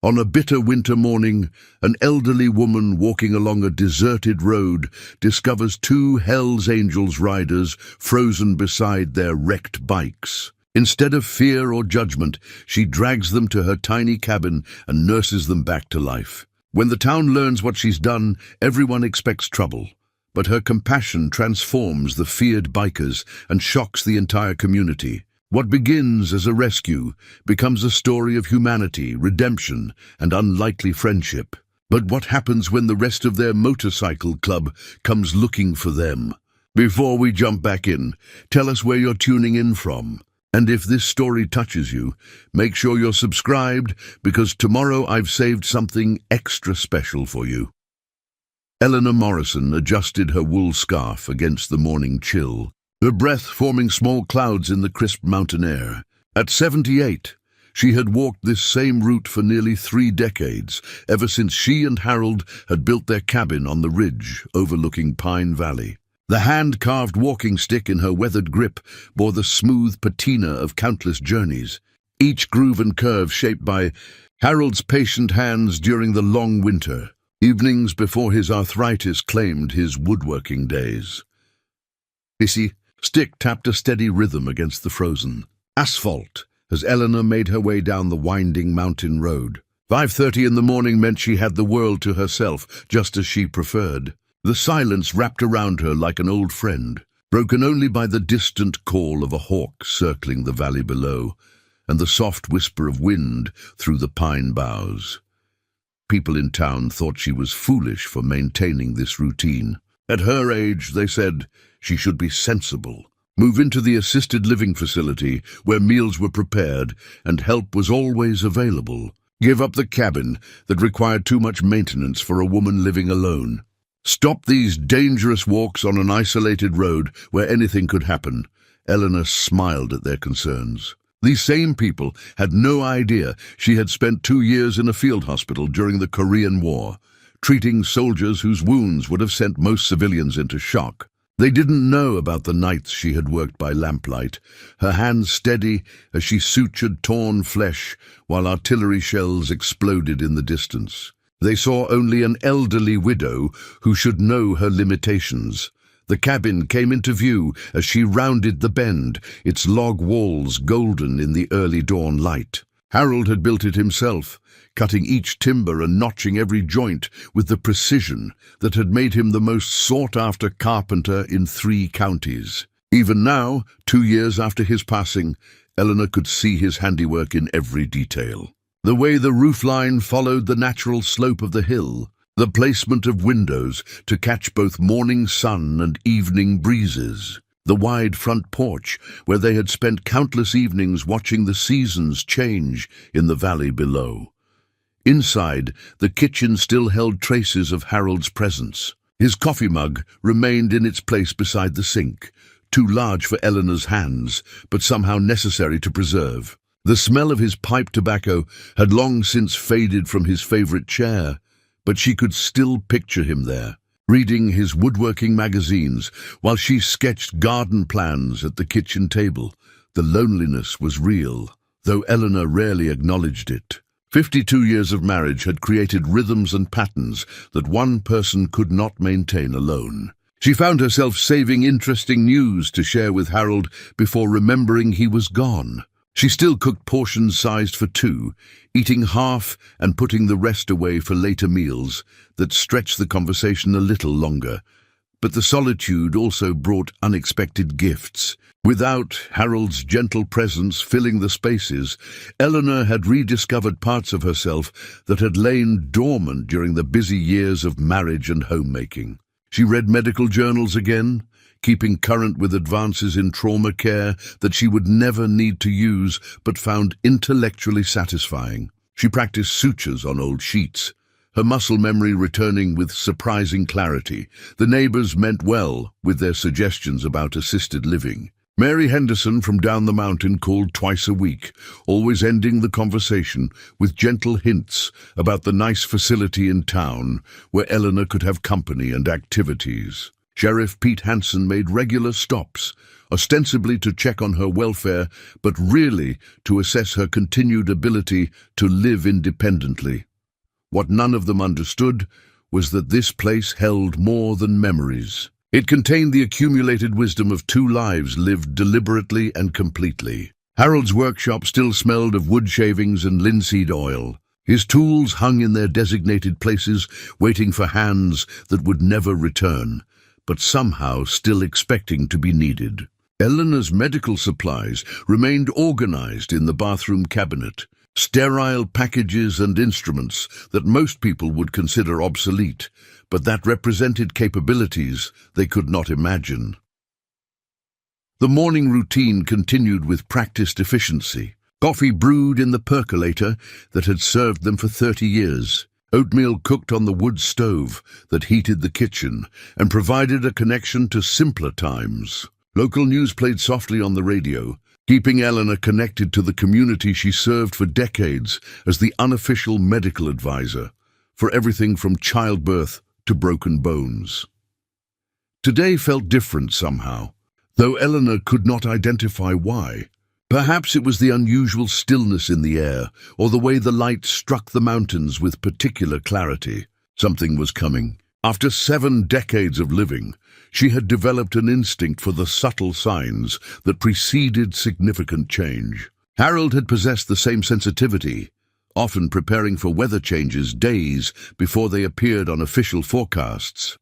On a bitter winter morning, an elderly woman walking along a deserted road discovers two Hell's Angels riders frozen beside their wrecked bikes. Instead of fear or judgment, she drags them to her tiny cabin and nurses them back to life. When the town learns what she's done, everyone expects trouble. But her compassion transforms the feared bikers and shocks the entire community. What begins as a rescue becomes a story of humanity, redemption, and unlikely friendship. But what happens when the rest of their motorcycle club comes looking for them? Before we jump back in, tell us where you're tuning in from. And if this story touches you, make sure you're subscribed, because tomorrow I've saved something extra special for you. Eleanor Morrison adjusted her wool scarf against the morning chill, her breath forming small clouds in the crisp mountain air. At 78, she had walked this same route for nearly 3 decades, ever since she and Harold had built their cabin on the ridge overlooking Pine Valley. The hand-carved walking stick in her weathered grip bore the smooth patina of countless journeys, each groove and curve shaped by Harold's patient hands during the long winter, evenings before his arthritis claimed his woodworking days. Hissy stick tapped a steady rhythm against the frozen asphalt as Eleanor made her way down the winding mountain road. 5:30 in the morning meant she had the world to herself, just as she preferred. The silence wrapped around her like an old friend, broken only by the distant call of a hawk circling the valley below, and the soft whisper of wind through the pine boughs. People in town thought she was foolish for maintaining this routine. At her age, they said, she should be sensible, move into the assisted living facility where meals were prepared and help was always available, give up the cabin that required too much maintenance for a woman living alone. Stop these dangerous walks on an isolated road where anything could happen. Eleanor smiled at their concerns. These same people had no idea she had spent 2 years in a field hospital during the Korean War, treating soldiers whose wounds would have sent most civilians into shock. They didn't know about the nights she had worked by lamplight, her hands steady as she sutured torn flesh while artillery shells exploded in the distance. They saw only an elderly widow who should know her limitations. The cabin came into view as she rounded the bend, its log walls golden in the early dawn light. Harold had built it himself, cutting each timber and notching every joint with the precision that had made him the most sought-after carpenter in 3 counties. Even now, 2 years after his passing, Eleanor could see his handiwork in every detail. The way the roofline followed the natural slope of the hill, the placement of windows to catch both morning sun and evening breezes, the wide front porch where they had spent countless evenings watching the seasons change in the valley below. Inside, the kitchen still held traces of Harold's presence. His coffee mug remained in its place beside the sink, too large for Eleanor's hands, but somehow necessary to preserve. The smell of his pipe tobacco had long since faded from his favorite chair, but she could still picture him there, reading his woodworking magazines while she sketched garden plans at the kitchen table. The loneliness was real, though Eleanor rarely acknowledged it. 52 years of marriage had created rhythms and patterns that one person could not maintain alone. She found herself saving interesting news to share with Harold before remembering he was gone. She still cooked portions sized for 2, eating half and putting the rest away for later meals that stretched the conversation a little longer. But the solitude also brought unexpected gifts. Without Harold's gentle presence filling the spaces, Eleanor had rediscovered parts of herself that had lain dormant during the busy years of marriage and homemaking. She read medical journals again, keeping current with advances in trauma care that she would never need to use but found intellectually satisfying. She practiced sutures on old sheets, her muscle memory returning with surprising clarity. The neighbors meant well with their suggestions about assisted living. Mary Henderson from down the mountain called twice a week, always ending the conversation with gentle hints about the nice facility in town where Eleanor could have company and activities. Sheriff Pete Hansen made regular stops, ostensibly to check on her welfare, but really to assess her continued ability to live independently. What none of them understood was that this place held more than memories. It contained the accumulated wisdom of 2 lives lived deliberately and completely. Harold's workshop still smelled of wood shavings and linseed oil. His tools hung in their designated places, waiting for hands that would never return, but somehow still expecting to be needed. Eleanor's medical supplies remained organized in the bathroom cabinet, sterile packages and instruments that most people would consider obsolete, but that represented capabilities they could not imagine. The morning routine continued with practiced efficiency. Coffee brewed in the percolator that had served them for 30 years. Oatmeal cooked on the wood stove that heated the kitchen and provided a connection to simpler times. Local news played softly on the radio, keeping Eleanor connected to the community she served for decades as the unofficial medical advisor for everything from childbirth to broken bones. Today felt different somehow, though Eleanor could not identify why. Perhaps it was the unusual stillness in the air, or the way the light struck the mountains with particular clarity. Something was coming. After 7 decades of living, she had developed an instinct for the subtle signs that preceded significant change. Harold had possessed the same sensitivity, often preparing for weather changes days before they appeared on official forecasts.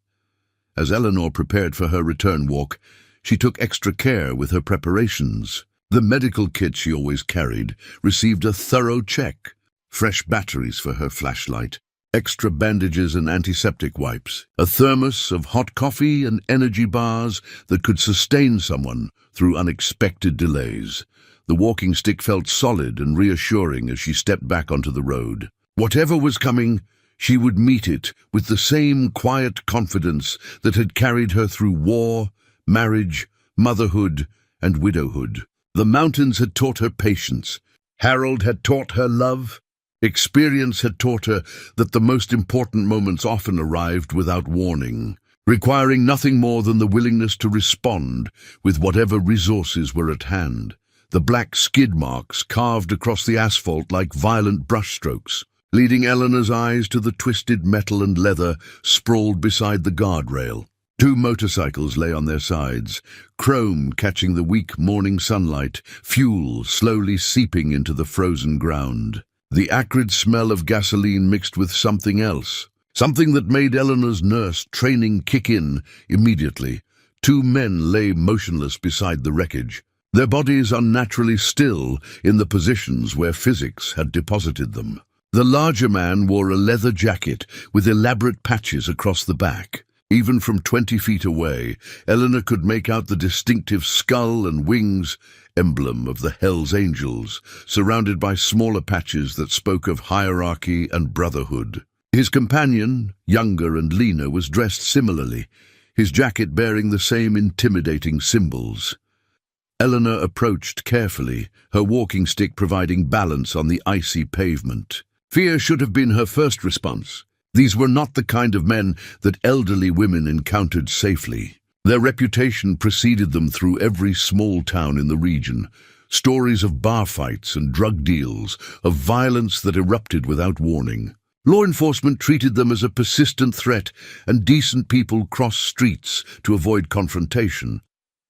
As Eleanor prepared for her return walk, she took extra care with her preparations. The medical kit she always carried received a thorough check. Fresh batteries for her flashlight, extra bandages and antiseptic wipes, a thermos of hot coffee and energy bars that could sustain someone through unexpected delays. The walking stick felt solid and reassuring as she stepped back onto the road. Whatever was coming, she would meet it with the same quiet confidence that had carried her through war, marriage, motherhood, and widowhood. The mountains had taught her patience. Harold had taught her love. Experience had taught her that the most important moments often arrived without warning, requiring nothing more than the willingness to respond with whatever resources were at hand. The black skid marks carved across the asphalt like violent brushstrokes, leading Eleanor's eyes to the twisted metal and leather sprawled beside the guardrail. 2 motorcycles lay on their sides, chrome catching the weak morning sunlight, fuel slowly seeping into the frozen ground. The acrid smell of gasoline mixed with something else, something that made Eleanor's nurse training kick in immediately. 2 men lay motionless beside the wreckage, their bodies unnaturally still in the positions where physics had deposited them. The larger man wore a leather jacket with elaborate patches across the back. Even from 20 feet away, Eleanor could make out the distinctive skull and wings, emblem of the Hells Angels, surrounded by smaller patches that spoke of hierarchy and brotherhood. His companion, younger and leaner, was dressed similarly, his jacket bearing the same intimidating symbols. Eleanor approached carefully, her walking stick providing balance on the icy pavement. Fear should have been her first response. These were not the kind of men that elderly women encountered safely. Their reputation preceded them through every small town in the region. Stories of bar fights and drug deals, of violence that erupted without warning. Law enforcement treated them as a persistent threat, and decent people crossed streets to avoid confrontation.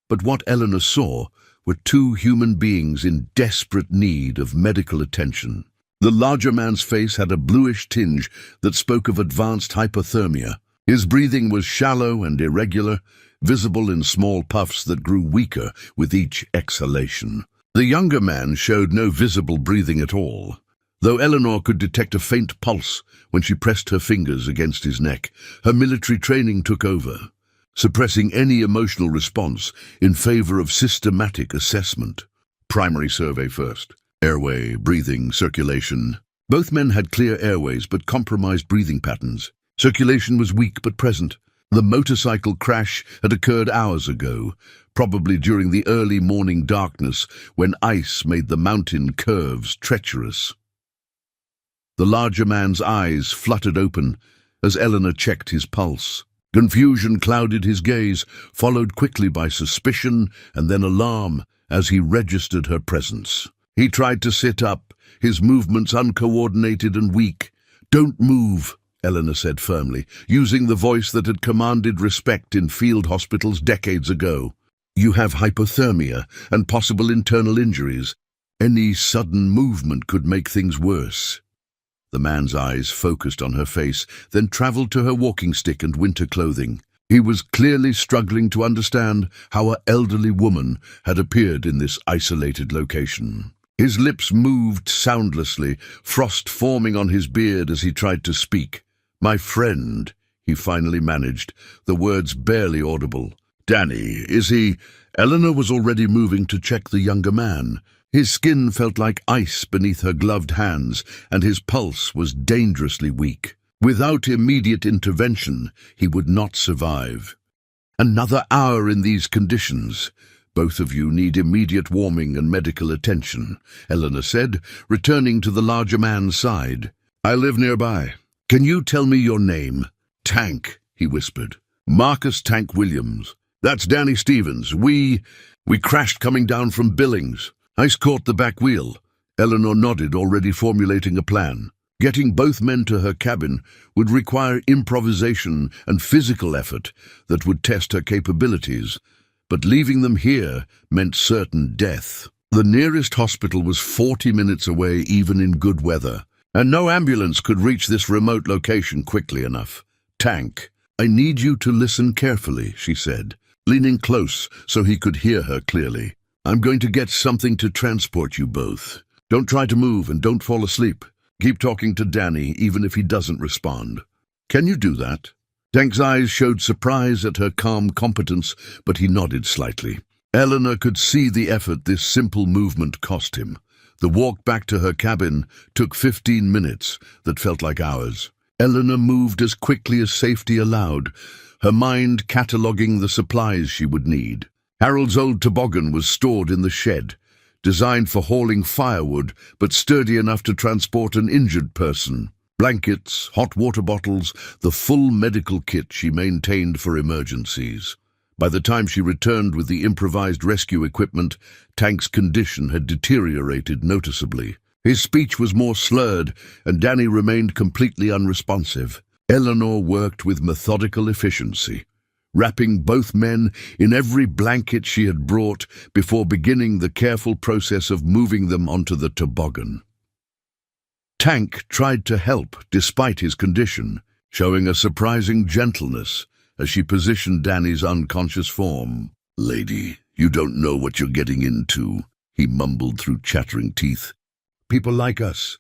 But what Eleanor saw were 2 human beings in desperate need of medical attention. The larger man's face had a bluish tinge that spoke of advanced hypothermia. His breathing was shallow and irregular, visible in small puffs that grew weaker with each exhalation. The younger man showed no visible breathing at all, though Eleanor could detect a faint pulse when she pressed her fingers against his neck. Her military training took over, suppressing any emotional response in favor of systematic assessment. Primary survey first. Airway, breathing, circulation. Both men had clear airways but compromised breathing patterns. Circulation was weak but present. The motorcycle crash had occurred hours ago, probably during the early morning darkness when ice made the mountain curves treacherous. The larger man's eyes fluttered open as Eleanor checked his pulse. Confusion clouded his gaze, followed quickly by suspicion and then alarm as he registered her presence. He tried to sit up, his movements uncoordinated and weak. "Don't move," Eleanor said firmly, using the voice that had commanded respect in field hospitals decades ago. "You have hypothermia and possible internal injuries. Any sudden movement could make things worse." The man's eyes focused on her face, then traveled to her walking stick and winter clothing. He was clearly struggling to understand how an elderly woman had appeared in this isolated location. His lips moved soundlessly, frost forming on his beard as he tried to speak. "My friend," he finally managed, the words barely audible. "Danny, is he—" Eleanor was already moving to check the younger man. His skin felt like ice beneath her gloved hands, and his pulse was dangerously weak. Without immediate intervention, he would not survive. "Another hour in these conditions. Both of you need immediate warming and medical attention," Eleanor said, returning to the larger man's side. "I live nearby. Can you tell me your name?" "Tank," he whispered. "Marcus Tank Williams. That's Danny Stevens. We crashed coming down from Billings. I caught the back wheel." Eleanor nodded, already formulating a plan. Getting both men to her cabin would require improvisation and physical effort that would test her capabilities, but leaving them here meant certain death. The nearest hospital was 40 minutes away even in good weather, and no ambulance could reach this remote location quickly enough. "Tank, I need you to listen carefully," she said, leaning close so he could hear her clearly. "I'm going to get something to transport you both. Don't try to move and don't fall asleep. Keep talking to Danny even if he doesn't respond. Can you do that?" Tank's eyes showed surprise at her calm competence, but he nodded slightly. Eleanor could see the effort this simple movement cost him. The walk back to her cabin took 15 minutes that felt like hours. Eleanor moved as quickly as safety allowed, her mind cataloguing the supplies she would need. Harold's old toboggan was stored in the shed, designed for hauling firewood, but sturdy enough to transport an injured person. Blankets, hot water bottles, the full medical kit she maintained for emergencies. By the time she returned with the improvised rescue equipment, Tank's condition had deteriorated noticeably. His speech was more slurred, and Danny remained completely unresponsive. Eleanor worked with methodical efficiency, wrapping both men in every blanket she had brought before beginning the careful process of moving them onto the toboggan. Tank tried to help despite his condition, showing a surprising gentleness as she positioned Danny's unconscious form. "Lady, you don't know what you're getting into," he mumbled through chattering teeth. "People like us,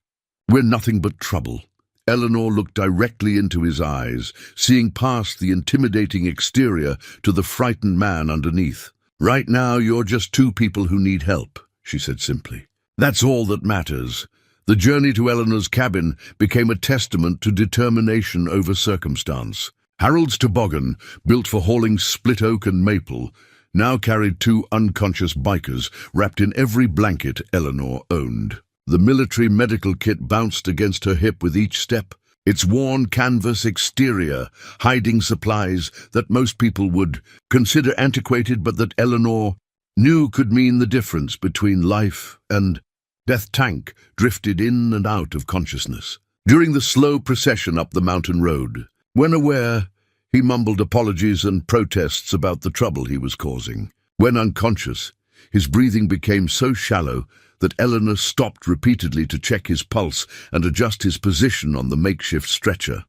we're nothing but trouble." Eleanor looked directly into his eyes, seeing past the intimidating exterior to the frightened man underneath. "Right now, you're just two people who need help," she said simply. "That's all that matters." The journey to Eleanor's cabin became a testament to determination over circumstance. Harold's toboggan, built for hauling split oak and maple, now carried two unconscious bikers wrapped in every blanket Eleanor owned. The military medical kit bounced against her hip with each step, its worn canvas exterior hiding supplies that most people would consider antiquated but that Eleanor knew could mean the difference between life and death. Tank drifted in and out of consciousness during the slow procession up the mountain road. When aware, he mumbled apologies and protests about the trouble he was causing. When unconscious, his breathing became so shallow that Eleanor stopped repeatedly to check his pulse and adjust his position on the makeshift stretcher.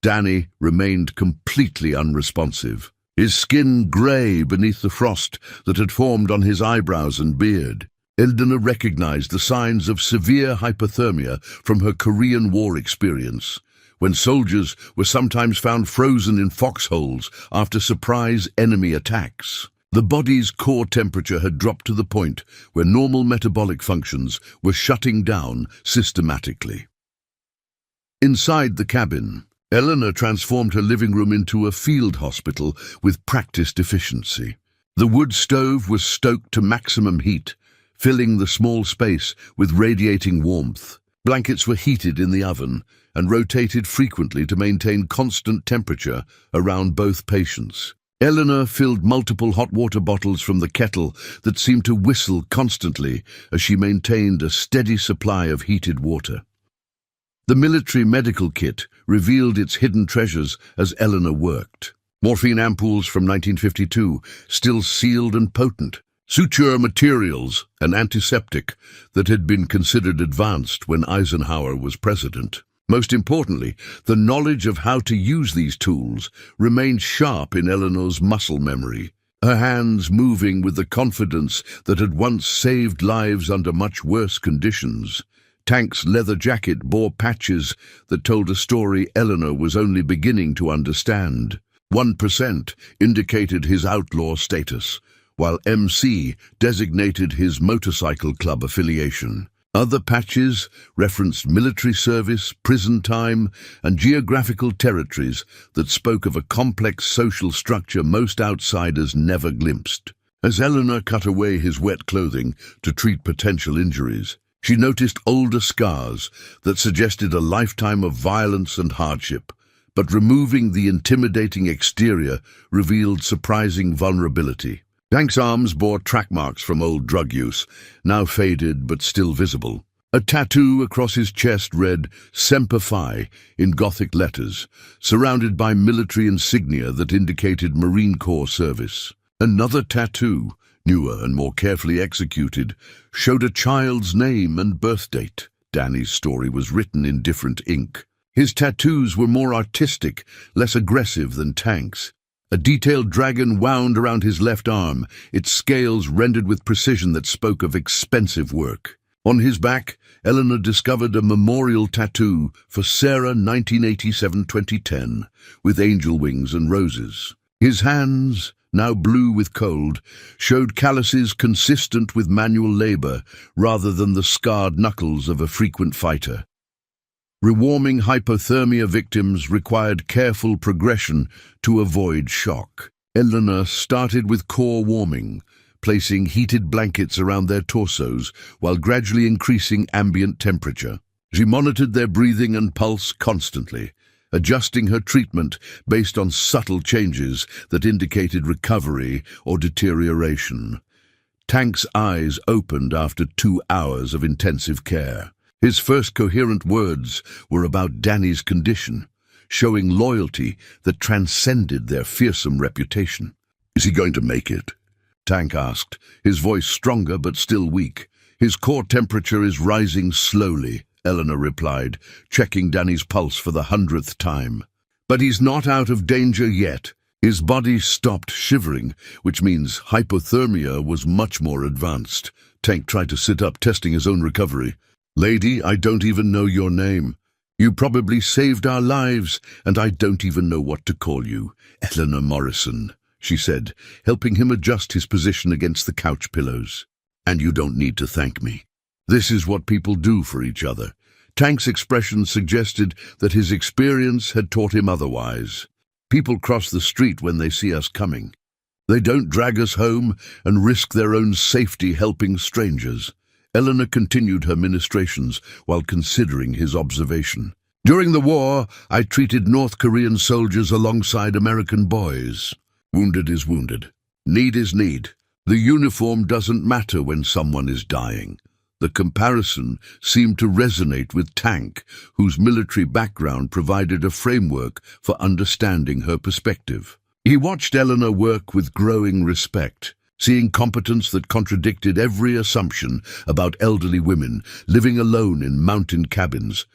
Danny remained completely unresponsive, his skin grey beneath the frost that had formed on his eyebrows and beard. Eleanor recognized the signs of severe hypothermia from her Korean War experience, when soldiers were sometimes found frozen in foxholes after surprise enemy attacks. The body's core temperature had dropped to the point where normal metabolic functions were shutting down systematically. Inside the cabin, Eleanor transformed her living room into a field hospital with practiced efficiency. The wood stove was stoked to maximum heat, filling the small space with radiating warmth. Blankets were heated in the oven and rotated frequently to maintain constant temperature around both patients. Eleanor filled multiple hot water bottles from the kettle that seemed to whistle constantly as she maintained a steady supply of heated water. The military medical kit revealed its hidden treasures as Eleanor worked. Morphine ampoules from 1952, still sealed and potent. Suture materials, an antiseptic that had been considered advanced when Eisenhower was president. Most importantly, the knowledge of how to use these tools remained sharp in Eleanor's muscle memory, her hands moving with the confidence that had once saved lives under much worse conditions. Tank's leather jacket bore patches that told a story Eleanor was only beginning to understand. 1% indicated his outlaw status, while MC designated his motorcycle club affiliation. Other patches referenced military service, prison time, and geographical territories that spoke of a complex social structure most outsiders never glimpsed. As Eleanor cut away his wet clothing to treat potential injuries, she noticed older scars that suggested a lifetime of violence and hardship, but removing the intimidating exterior revealed surprising vulnerability. Tank's arms bore track marks from old drug use, now faded but still visible. A tattoo across his chest read Semper Fi in Gothic letters, surrounded by military insignia that indicated Marine Corps service. Another tattoo, newer and more carefully executed, showed a child's name and birth date. Danny's story was written in different ink. His tattoos were more artistic, less aggressive than Tank's. A detailed dragon wound around his left arm, its scales rendered with precision that spoke of expensive work. On his back, Eleanor discovered a memorial tattoo for Sarah 1987-2010, with angel wings and roses. His hands, now blue with cold, showed calluses consistent with manual labor rather than the scarred knuckles of a frequent fighter. Rewarming hypothermia victims required careful progression to avoid shock. Eleanor started with core warming, placing heated blankets around their torsos while gradually increasing ambient temperature. She monitored their breathing and pulse constantly, adjusting her treatment based on subtle changes that indicated recovery or deterioration. Tank's eyes opened after 2 hours of intensive care. His first coherent words were about Danny's condition, showing loyalty that transcended their fearsome reputation. "Is he going to make it?" Tank asked, his voice stronger but still weak. "His core temperature is rising slowly," Eleanor replied, checking Danny's pulse for the 100th time. "But he's not out of danger yet." His body stopped shivering, which means hypothermia was much more advanced. Tank tried to sit up, testing his own recovery. "Lady, I don't even know your name. You probably saved our lives, and I don't even know what to call you. Eleanor Morrison," she said, helping him adjust his position against the couch pillows. "And you don't need to thank me. This is what people do for each other." Tank's expression suggested that his experience had taught him otherwise. "People cross the street when they see us coming. They don't drag us home and risk their own safety helping strangers." Eleanor continued her ministrations while considering his observation. "During the war, I treated North Korean soldiers alongside American boys. Wounded is wounded. Need is need. The uniform doesn't matter when someone is dying." The comparison seemed to resonate with Tank, whose military background provided a framework for understanding her perspective. He watched Eleanor work with growing respect, seeing competence that contradicted every assumption about elderly women living alone in mountain cabins.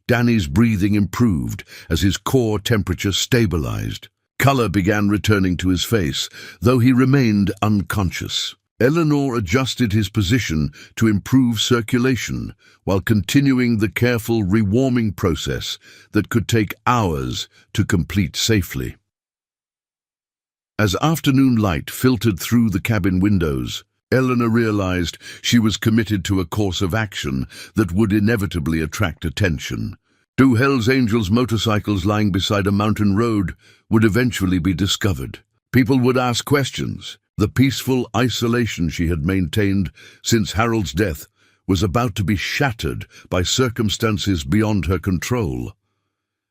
Danny's breathing improved as his core temperature stabilized. Color began returning to his face, though he remained unconscious. Eleanor adjusted his position to improve circulation while continuing the careful rewarming process that could take hours to complete safely. As afternoon light filtered through the cabin windows, Eleanor realized she was committed to a course of action that would inevitably attract attention. 2 Hells Angels motorcycles lying beside a mountain road would eventually be discovered. People would ask questions. The peaceful isolation she had maintained since Harold's death was about to be shattered by circumstances beyond her control.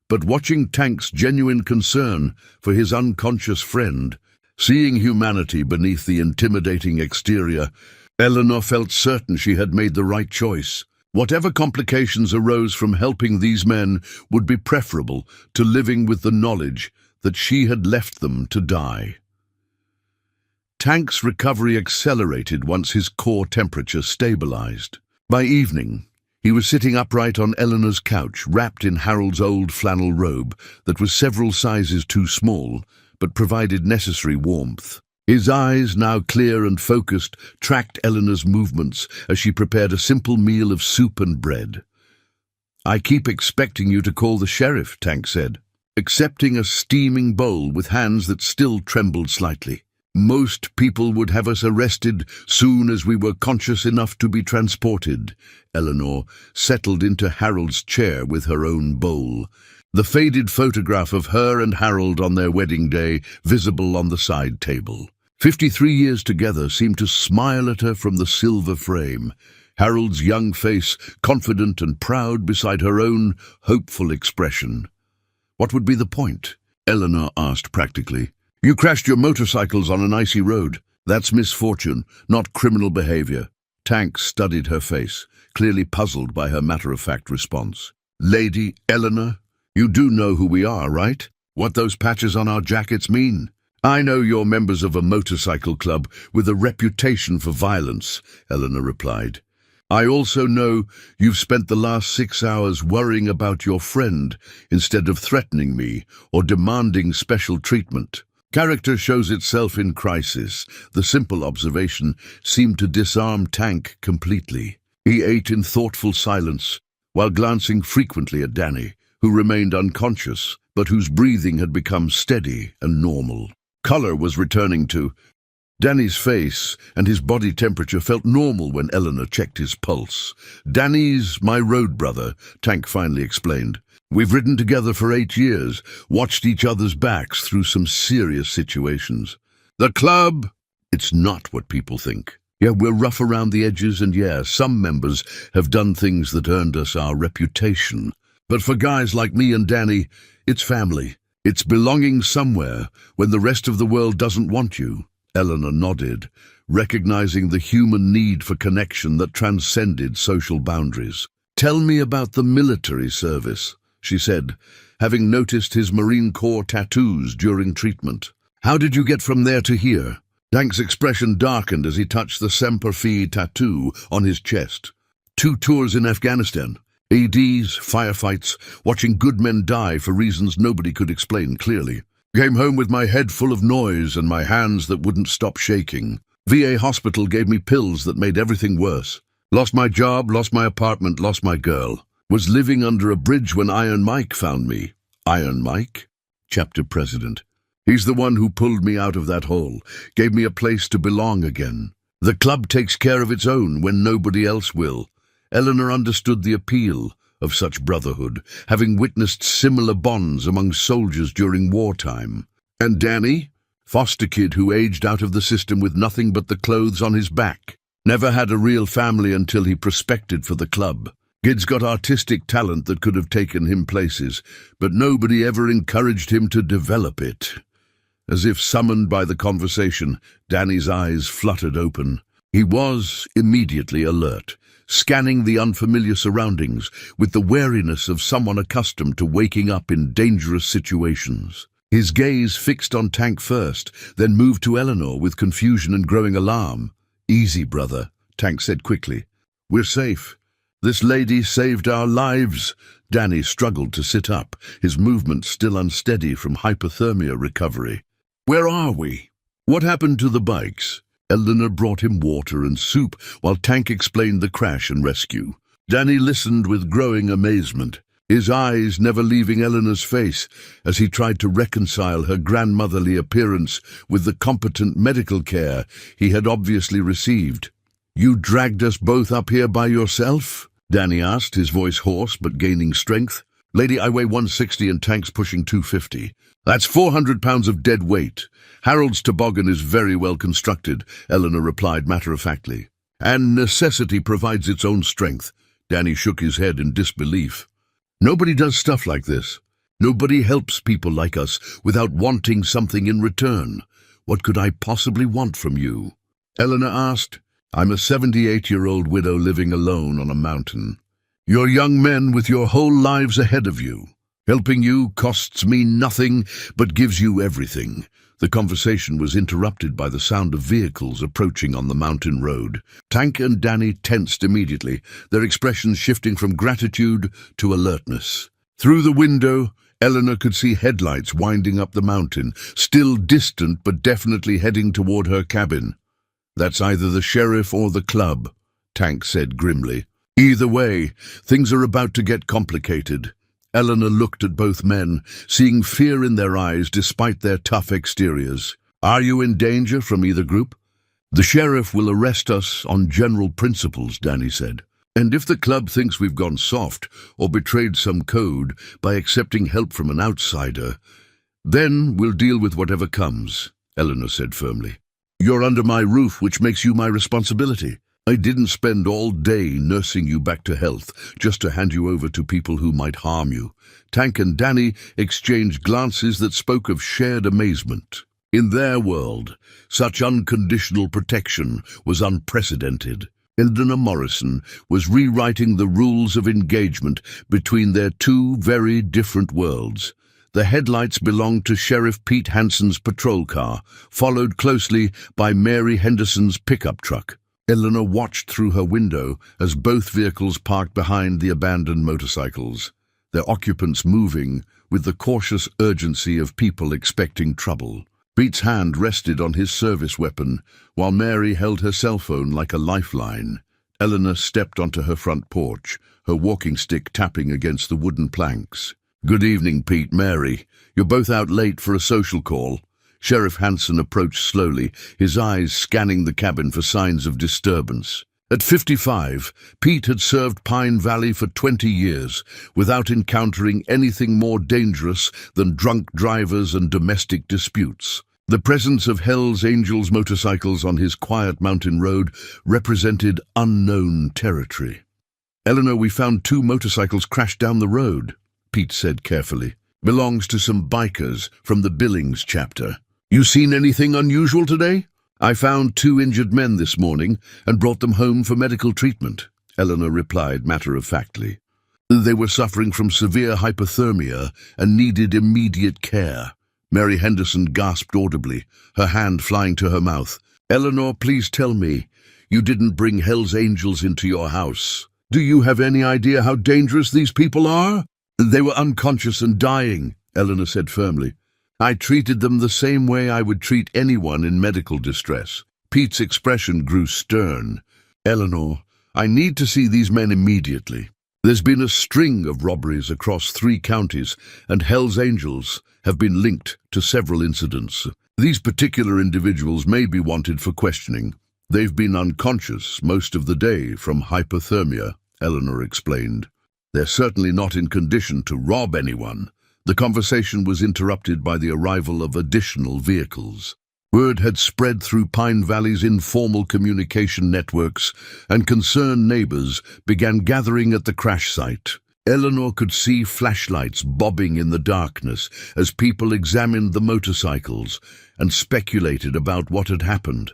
But watching Tank's genuine concern for his unconscious friend, seeing humanity beneath the intimidating exterior, Eleanor felt certain she had made the right choice. Whatever complications arose from helping these men would be preferable to living with the knowledge that she had left them to die. Tank's recovery accelerated once his core temperature stabilized. By evening, he was sitting upright on Eleanor's couch, wrapped in Harold's old flannel robe that was several sizes too small, but provided necessary warmth. His eyes, now clear and focused, tracked Eleanor's movements as she prepared a simple meal of soup and bread. "I keep expecting you to call the sheriff," Tank said, accepting a steaming bowl with hands that still trembled slightly. "Most people would have us arrested soon as we were conscious enough to be transported." Eleanor settled into Harold's chair with her own bowl, the faded photograph of her and Harold on their wedding day visible on the side table. 53 years together seemed to smile at her from the silver frame, Harold's young face confident and proud beside her own hopeful expression. "What would be the point?" Eleanor asked practically. "You crashed your motorcycles on an icy road. That's misfortune, not criminal behavior." Tank studied her face, clearly puzzled by her matter-of-fact response. "Lady Eleanor, you do know who we are, right? What those patches on our jackets mean? I know you're members of a motorcycle club with a reputation for violence," Eleanor replied. "I also know you've spent the last 6 hours worrying about your friend instead of threatening me or demanding special treatment. Character shows itself in crisis." The simple observation seemed to disarm Tank completely. He ate in thoughtful silence, while glancing frequently at Danny, who remained unconscious, but whose breathing had become steady and normal. Color was returning to Danny's face, and his body temperature felt normal when Eleanor checked his pulse. "Danny's my road brother," Tank finally explained. "We've ridden together for 8 years, watched each other's backs through some serious situations. The club, it's not what people think. Yeah, we're rough around the edges, and yeah, some members have done things that earned us our reputation. But for guys like me and Danny, it's family. It's belonging somewhere when the rest of the world doesn't want you." Eleanor nodded, recognizing the human need for connection that transcended social boundaries. "Tell me about the military service," she said, having noticed his Marine Corps tattoos during treatment. "How did you get from there to here?" Tank's expression darkened as he touched the Semper Fi tattoo on his chest. 2 tours in Afghanistan. ADs, firefights, watching good men die for reasons nobody could explain clearly. Came home with my head full of noise and my hands that wouldn't stop shaking. VA hospital gave me pills that made everything worse. Lost my job, lost my apartment, lost my girl. Was living under a bridge when Iron Mike found me." "Iron Mike?" Chapter President. "He's the one who pulled me out of that hole, gave me a place to belong again. The club takes care of its own when nobody else will." Eleanor understood the appeal of such brotherhood, having witnessed similar bonds among soldiers during wartime. "And Danny? Foster kid who aged out of the system with nothing but the clothes on his back. Never had a real family until he prospected for the club. Kid's got artistic talent that could have taken him places, but nobody ever encouraged him to develop it." As if summoned by the conversation, Danny's eyes fluttered open. He was immediately alert, scanning the unfamiliar surroundings with the wariness of someone accustomed to waking up in dangerous situations. His gaze fixed on Tank first, then moved to Eleanor with confusion and growing alarm. "Easy, brother," Tank said quickly. "We're safe. This lady saved our lives." Danny struggled to sit up, his movement still unsteady from hypothermia recovery. "Where are we? What happened to the bikes?" Eleanor brought him water and soup while Tank explained the crash and rescue. Danny listened with growing amazement, his eyes never leaving Eleanor's face as he tried to reconcile her grandmotherly appearance with the competent medical care he had obviously received. "You dragged us both up here by yourself?" Danny asked, his voice hoarse but gaining strength. "Lady, I weigh 160 and Tank's pushing 250. That's 400 pounds of dead weight. Harold's toboggan is very well constructed," Eleanor replied matter-of-factly. And necessity provides its own strength. Danny shook his head in disbelief. Nobody does stuff like this. Nobody helps people like us without wanting something in return. What could I possibly want from you? Eleanor asked. I'm a 78-year-old widow living alone on a mountain. You're young men with your whole lives ahead of you. Helping you costs me nothing, but gives you everything. The conversation was interrupted by the sound of vehicles approaching on the mountain road. Tank and Danny tensed immediately, their expressions shifting from gratitude to alertness. Through the window, Eleanor could see headlights winding up the mountain, still distant but definitely heading toward her cabin. That's either the sheriff or the club, Tank said grimly. Either way, things are about to get complicated. Eleanor looked at both men, seeing fear in their eyes despite their tough exteriors. Are you in danger from either group? The sheriff will arrest us on general principles, Danny said. And if the club thinks we've gone soft or betrayed some code by accepting help from an outsider, then we'll deal with whatever comes, Eleanor said firmly. You're under my roof, which makes you my responsibility. I didn't spend all day nursing you back to health just to hand you over to people who might harm you. Tank and Danny exchanged glances that spoke of shared amazement. In their world, such unconditional protection was unprecedented. Eleanor Morrison was rewriting the rules of engagement between their two very different worlds. The headlights belonged to Sheriff Pete Hanson's patrol car, followed closely by Mary Henderson's pickup truck. Eleanor watched through her window as both vehicles parked behind the abandoned motorcycles, their occupants moving with the cautious urgency of people expecting trouble. Pete's hand rested on his service weapon, while Mary held her cell phone like a lifeline. Eleanor stepped onto her front porch, her walking stick tapping against the wooden planks. Good evening, Pete, Mary. You're both out late for a social call. Sheriff Hanson approached slowly, his eyes scanning the cabin for signs of disturbance. At 55, Pete had served Pine Valley for 20 years, without encountering anything more dangerous than drunk drivers and domestic disputes. The presence of Hell's Angels motorcycles on his quiet mountain road represented unknown territory. Eleanor, we found 2 motorcycles crashed down the road, Pete said carefully. Belongs to some bikers from the Billings chapter. You seen anything unusual today? I found 2 injured men this morning and brought them home for medical treatment, Eleanor replied matter-of-factly. They were suffering from severe hypothermia and needed immediate care. Mary Henderson gasped audibly, her hand flying to her mouth. Eleanor, please tell me, you didn't bring Hell's Angels into your house. Do you have any idea how dangerous these people are? They were unconscious and dying, Eleanor said firmly. I treated them the same way I would treat anyone in medical distress. Pete's expression grew stern. Eleanor, I need to see these men immediately. There's been a string of robberies across 3 counties, and Hell's Angels have been linked to several incidents. These particular individuals may be wanted for questioning. They've been unconscious most of the day from hypothermia, Eleanor explained. They're certainly not in condition to rob anyone. The conversation was interrupted by the arrival of additional vehicles. Word had spread through Pine Valley's informal communication networks, and concerned neighbors began gathering at the crash site. Eleanor could see flashlights bobbing in the darkness as people examined the motorcycles and speculated about what had happened.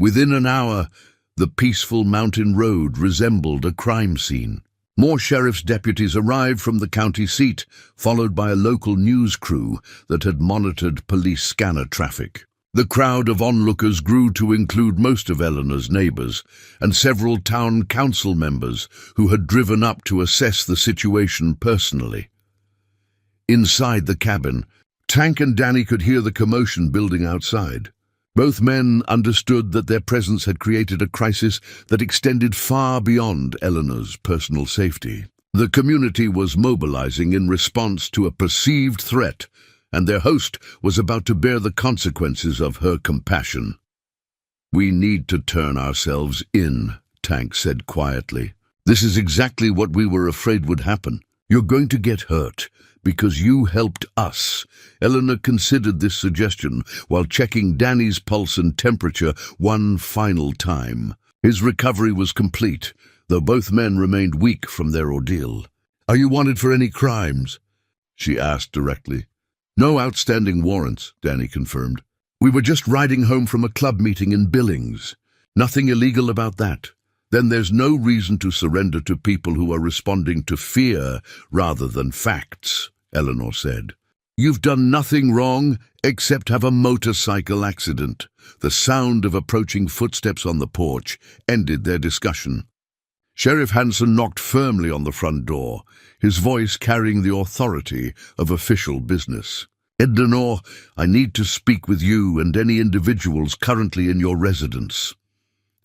Within an hour, the peaceful mountain road resembled a crime scene. More sheriff's deputies arrived from the county seat, followed by a local news crew that had monitored police scanner traffic. The crowd of onlookers grew to include most of Eleanor's neighbors and several town council members who had driven up to assess the situation personally. Inside the cabin, Tank and Danny could hear the commotion building outside. Both men understood that their presence had created a crisis that extended far beyond Eleanor's personal safety. The community was mobilizing in response to a perceived threat, and their host was about to bear the consequences of her compassion. We need to turn ourselves in, Tank said quietly. This is exactly what we were afraid would happen. You're going to get hurt because you helped us. Eleanor considered this suggestion while checking Danny's pulse and temperature one final time. His recovery was complete, though both men remained weak from their ordeal. "Are you wanted for any crimes?" she asked directly. "No outstanding warrants," Danny confirmed. "We were just riding home from a club meeting in Billings. Nothing illegal about that." "Then there's no reason to surrender to people who are responding to fear rather than facts," Eleanor said. "You've done nothing wrong except have a motorcycle accident." The sound of approaching footsteps on the porch ended their discussion. Sheriff Hanson knocked firmly on the front door, his voice carrying the authority of official business. "Ednor, I need to speak with you and any individuals currently in your residence."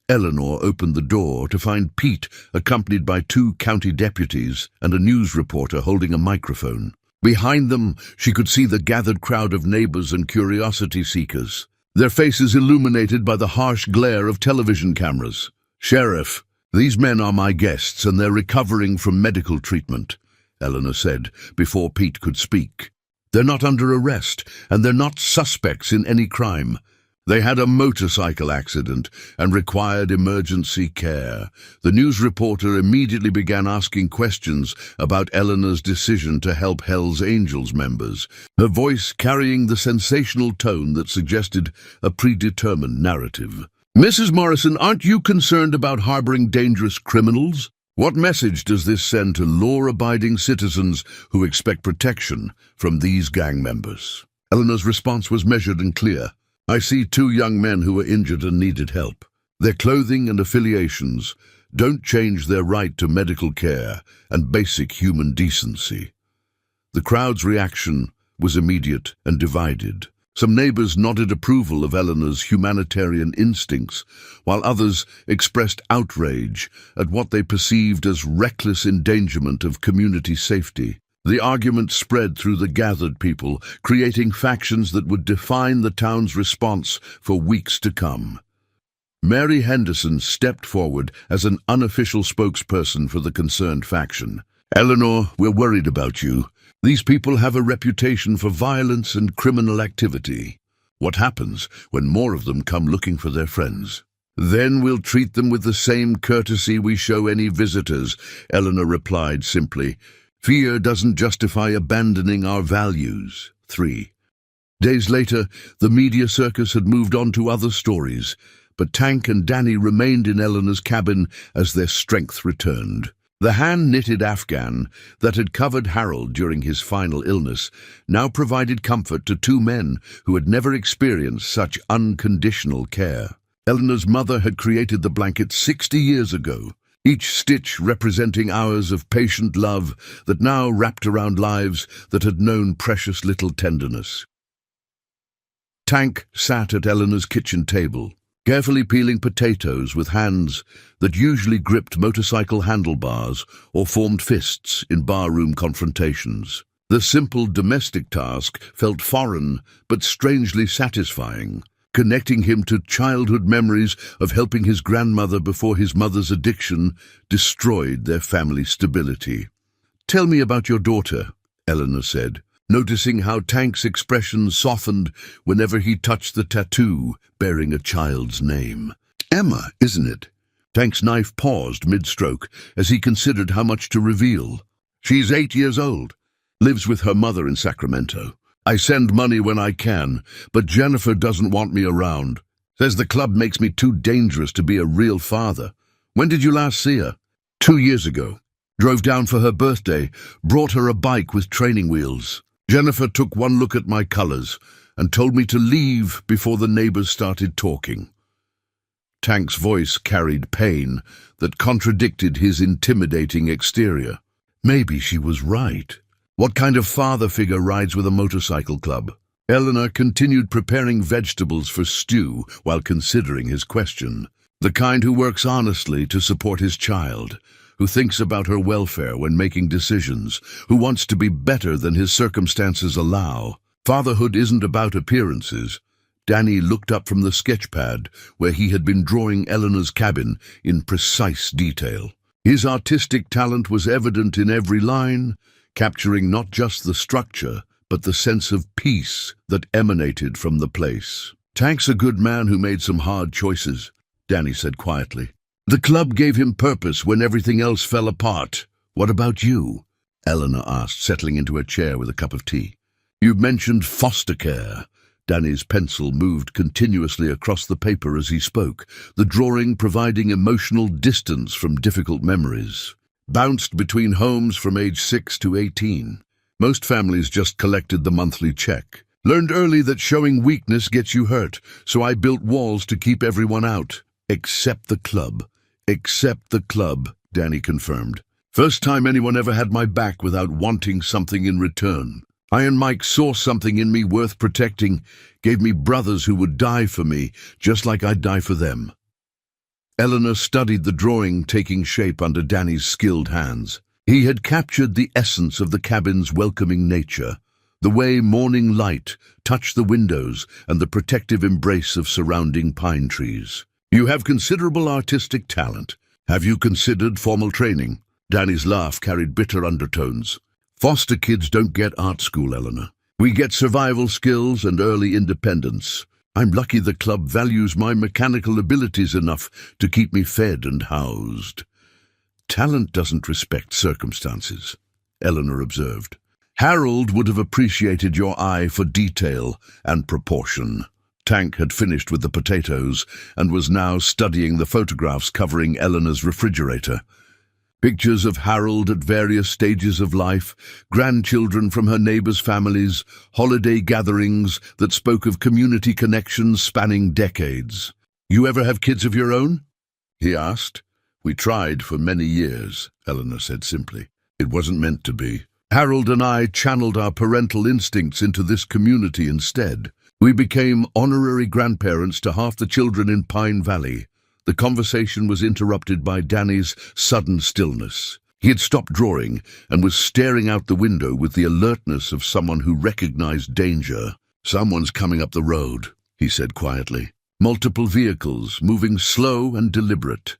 Eleanor opened the door to find Pete accompanied by 2 county deputies and a news reporter holding a microphone. Behind them, she could see the gathered crowd of neighbors and curiosity seekers, their faces illuminated by the harsh glare of television cameras. "Sheriff, these men are my guests and they're recovering from medical treatment," Eleanor said before Pete could speak. "They're not under arrest and they're not suspects in any crime. They had a motorcycle accident and required emergency care." The news reporter immediately began asking questions about Eleanor's decision to help Hell's Angels members, her voice carrying the sensational tone that suggested a predetermined narrative. "Mrs. Morrison, aren't you concerned about harboring dangerous criminals? What message does this send to law-abiding citizens who expect protection from these gang members?" Eleanor's response was measured and clear. "I see 2 young men who were injured and needed help. Their clothing and affiliations don't change their right to medical care and basic human decency." The crowd's reaction was immediate and divided. Some neighbors nodded approval of Eleanor's humanitarian instincts, while others expressed outrage at what they perceived as reckless endangerment of community safety. The argument spread through the gathered people, creating factions that would define the town's response for weeks to come. Mary Henderson stepped forward as an unofficial spokesperson for the concerned faction. "Eleanor, we're worried about you. These people have a reputation for violence and criminal activity. What happens when more of them come looking for their friends?" "Then we'll treat them with the same courtesy we show any visitors," Eleanor replied simply. "Fear doesn't justify abandoning our values." 3 days later, the media circus had moved on to other stories, but Tank and Danny remained in Eleanor's cabin as their strength returned. The hand-knitted Afghan that had covered Harold during his final illness now provided comfort to 2 men who had never experienced such unconditional care. Eleanor's mother had created the blanket 60 years ago, each stitch representing hours of patient love that now wrapped around lives that had known precious little tenderness. Tank sat at Eleanor's kitchen table, carefully peeling potatoes with hands that usually gripped motorcycle handlebars or formed fists in barroom confrontations. The simple domestic task felt foreign but strangely satisfying, connecting him to childhood memories of helping his grandmother before his mother's addiction destroyed their family stability. "Tell me about your daughter," Eleanor said, noticing how Tank's expression softened whenever he touched the tattoo bearing a child's name. "Emma, isn't it?" Tank's knife paused mid-stroke as he considered how much to reveal. "She's 8 years old, lives with her mother in Sacramento. I send money when I can, but Jennifer doesn't want me around. Says the club makes me too dangerous to be a real father. When did you last see her?" 2 years ago. Drove down for her birthday, brought her a bike with training wheels. Jennifer took one look at my colors and told me to leave before the neighbors started talking." Tank's voice carried pain that contradicted his intimidating exterior. Maybe she was right. What kind of father figure rides with a motorcycle club? Eleanor continued preparing vegetables for stew while considering his question. The kind who works honestly to support his child, who thinks about her welfare when making decisions, who wants to be better than his circumstances allow. Fatherhood isn't about appearances. Danny looked up from the sketch pad where he had been drawing Eleanor's cabin in precise detail. His artistic talent was evident in every line, capturing not just the structure, but the sense of peace that emanated from the place. "Tank's a good man who made some hard choices," Danny said quietly. "The club gave him purpose when everything else fell apart. What about you?" Eleanor asked, settling into a chair with a cup of tea. "You mentioned foster care." Danny's pencil moved continuously across the paper as he spoke, the drawing providing emotional distance from difficult memories. "Bounced between homes from age 6 to 18. Most families just collected the monthly check. Learned early that showing weakness gets you hurt, so I built walls to keep everyone out. Except the club." "Except the club," Danny confirmed. "First time anyone ever had my back without wanting something in return. Iron Mike saw something in me worth protecting, gave me brothers who would die for me, just like I'd die for them." Eleanor studied the drawing taking shape under Danny's skilled hands. He had captured the essence of the cabin's welcoming nature, the way morning light touched the windows and the protective embrace of surrounding pine trees. "You have considerable artistic talent. Have you considered formal training?" Danny's laugh carried bitter undertones. "Foster kids don't get art school, Eleanor. We get survival skills and early independence. I'm lucky the club values my mechanical abilities enough to keep me fed and housed." "Talent doesn't respect circumstances," Eleanor observed. "Harold would have appreciated your eye for detail and proportion." Tank had finished with the potatoes and was now studying the photographs covering Eleanor's refrigerator. Pictures of Harold at various stages of life, grandchildren from her neighbors' families, holiday gatherings that spoke of community connections spanning decades. "You ever have kids of your own?" he asked. "We tried for many years," Eleanor said simply. "It wasn't meant to be. Harold and I channeled our parental instincts into this community instead. We became honorary grandparents to half the children in Pine Valley." The conversation was interrupted by Danny's sudden stillness. He had stopped drawing and was staring out the window with the alertness of someone who recognized danger. "Someone's coming up the road," he said quietly. "Multiple vehicles, moving slow and deliberate."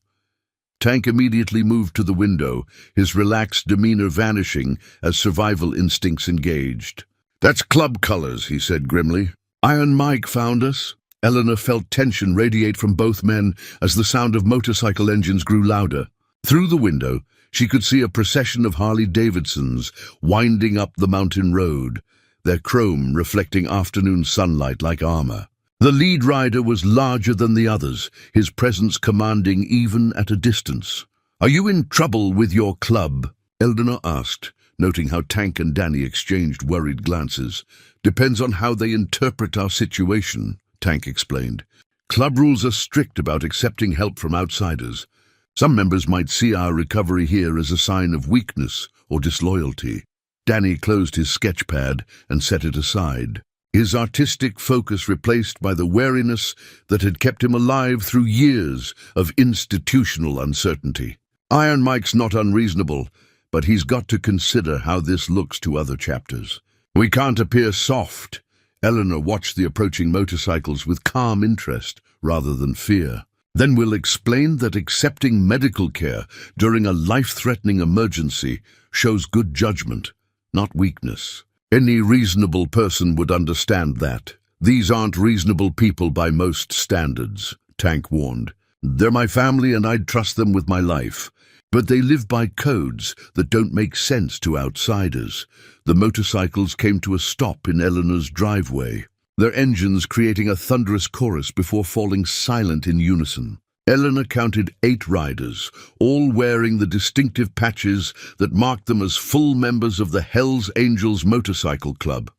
Tank immediately moved to the window, his relaxed demeanor vanishing as survival instincts engaged. "That's club colors," he said grimly. "Iron Mike found us." Eleanor felt tension radiate from both men as the sound of motorcycle engines grew louder. Through the window, she could see a procession of Harley-Davidsons winding up the mountain road, their chrome reflecting afternoon sunlight like armor. The lead rider was larger than the others, his presence commanding even at a distance. "Are you in trouble with your club?" Eleanor asked, noting how Tank and Danny exchanged worried glances. "Depends on how they interpret our situation," Tank explained. "Club rules are strict about accepting help from outsiders. Some members might see our recovery here as a sign of weakness or disloyalty." Danny closed his sketch pad and set it aside, his artistic focus replaced by the wariness that had kept him alive through years of institutional uncertainty. "Iron Mike's not unreasonable, but he's got to consider how this looks to other chapters. We can't appear soft." Eleanor watched the approaching motorcycles with calm interest rather than fear. "Then we'll explain that accepting medical care during a life-threatening emergency shows good judgment, not weakness. Any reasonable person would understand that. These aren't reasonable people by most standards," Tank warned. "They're my family and I'd trust them with my life. But they live by codes that don't make sense to outsiders." The motorcycles came to a stop in Eleanor's driveway, their engines creating a thunderous chorus before falling silent in unison. Eleanor counted 8 riders, all wearing the distinctive patches that marked them as full members of the Hells Angels Motorcycle Club.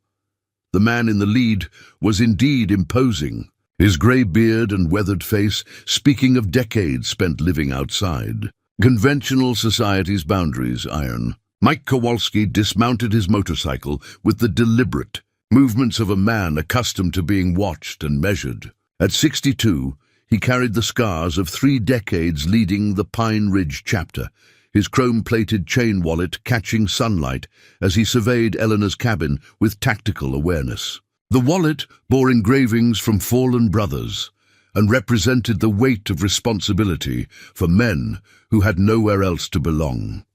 The man in the lead was indeed imposing, his grey beard and weathered face speaking of decades spent living outside conventional society's boundaries. Iron Mike Kowalski dismounted his motorcycle with the deliberate movements of a man accustomed to being watched and measured. At 62, he carried the scars of 3 decades leading the Pine Ridge chapter, his chrome-plated chain wallet catching sunlight as he surveyed Eleanor's cabin with tactical awareness. The wallet bore engravings from fallen brothers, and represented the weight of responsibility for men who had nowhere else to belong.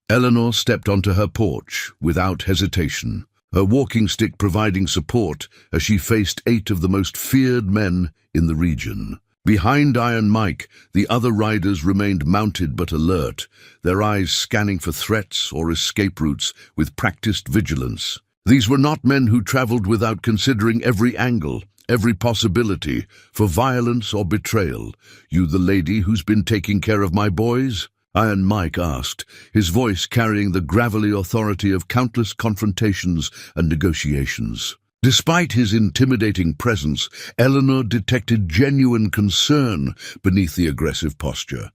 Eleanor stepped onto her porch without hesitation, her walking stick providing support as she faced 8 of the most feared men in the region. Behind Iron Mike, the other riders remained mounted but alert, their eyes scanning for threats or escape routes with practiced vigilance. These were not men who traveled without considering every angle, every possibility for violence or betrayal. "You the lady who's been taking care of my boys?" Iron Mike asked, his voice carrying the gravelly authority of countless confrontations and negotiations. Despite his intimidating presence, Eleanor detected genuine concern beneath the aggressive posture.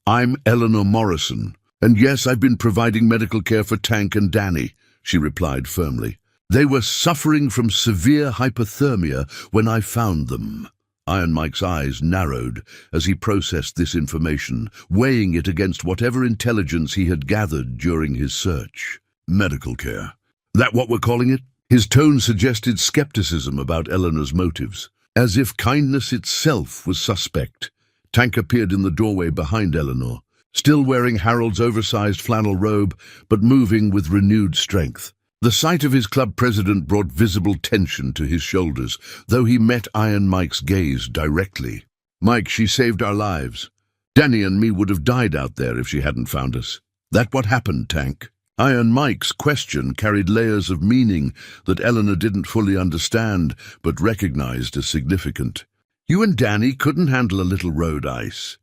"I'm Eleanor Morrison, and yes, I've been providing medical care for Tank and Danny," she replied firmly. "They were suffering from severe hypothermia when I found them." Iron Mike's eyes narrowed as he processed this information, weighing it against whatever intelligence he had gathered during his search. "Medical care. That what we're calling it?" His tone suggested skepticism about Eleanor's motives, as if kindness itself was suspect. Tank appeared in the doorway behind Eleanor, still wearing Harold's oversized flannel robe, but moving with renewed strength. The sight of his club president brought visible tension to his shoulders, though he met Iron Mike's gaze directly. "Mike, she saved our lives. Danny and me would have died out there if she hadn't found us. That what happened, Tank?" Iron Mike's question carried layers of meaning that Eleanor didn't fully understand, but recognized as significant. "You and Danny couldn't handle a little road ice."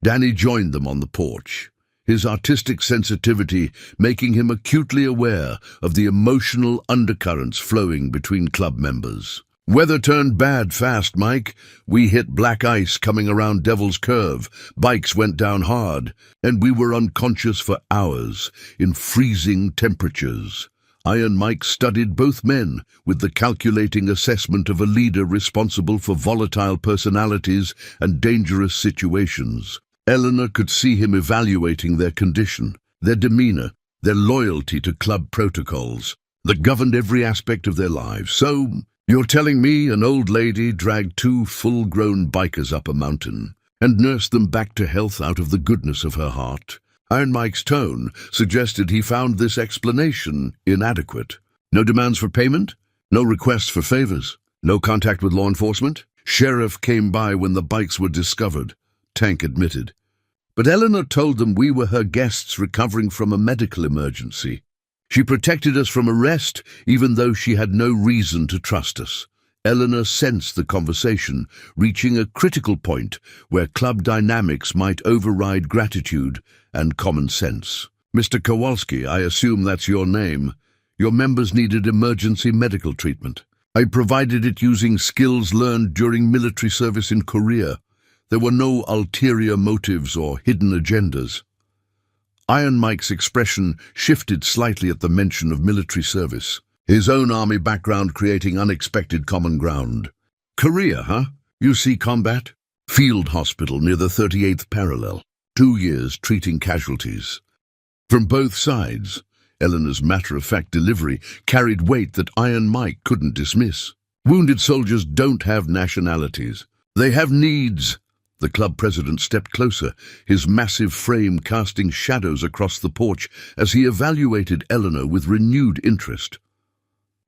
Danny joined them on the porch, his artistic sensitivity making him acutely aware of the emotional undercurrents flowing between club members. "Weather turned bad fast, Mike. We hit black ice coming around Devil's Curve, bikes went down hard, and we were unconscious for hours in freezing temperatures." Iron Mike studied both men with the calculating assessment of a leader responsible for volatile personalities and dangerous situations. Eleanor could see him evaluating their condition, their demeanor, their loyalty to club protocols that governed every aspect of their lives. "So, you're telling me an old lady dragged 2 full-grown bikers up a mountain and nursed them back to health out of the goodness of her heart?" Iron Mike's tone suggested he found this explanation inadequate. "No demands for payment? No requests for favors? No contact with law enforcement?" "Sheriff came by when the bikes were discovered," Tank admitted. "But Eleanor told them we were her guests recovering from a medical emergency. She protected us from arrest, even though she had no reason to trust us." Eleanor sensed the conversation, reaching a critical point where club dynamics might override gratitude and common sense. "Mr. Kowalski, I assume that's your name. Your members needed emergency medical treatment. I provided it using skills learned during military service in Korea. There were no ulterior motives or hidden agendas." Iron Mike's expression shifted slightly at the mention of military service, his own army background creating unexpected common ground. "Korea, huh? You see combat?" "Field hospital near the 38th parallel. 2 years treating casualties." From both sides, Eleanor's matter-of-fact delivery carried weight that Iron Mike couldn't dismiss. "Wounded soldiers don't have nationalities. They have needs." The club president stepped closer, his massive frame casting shadows across the porch as he evaluated Eleanor with renewed interest.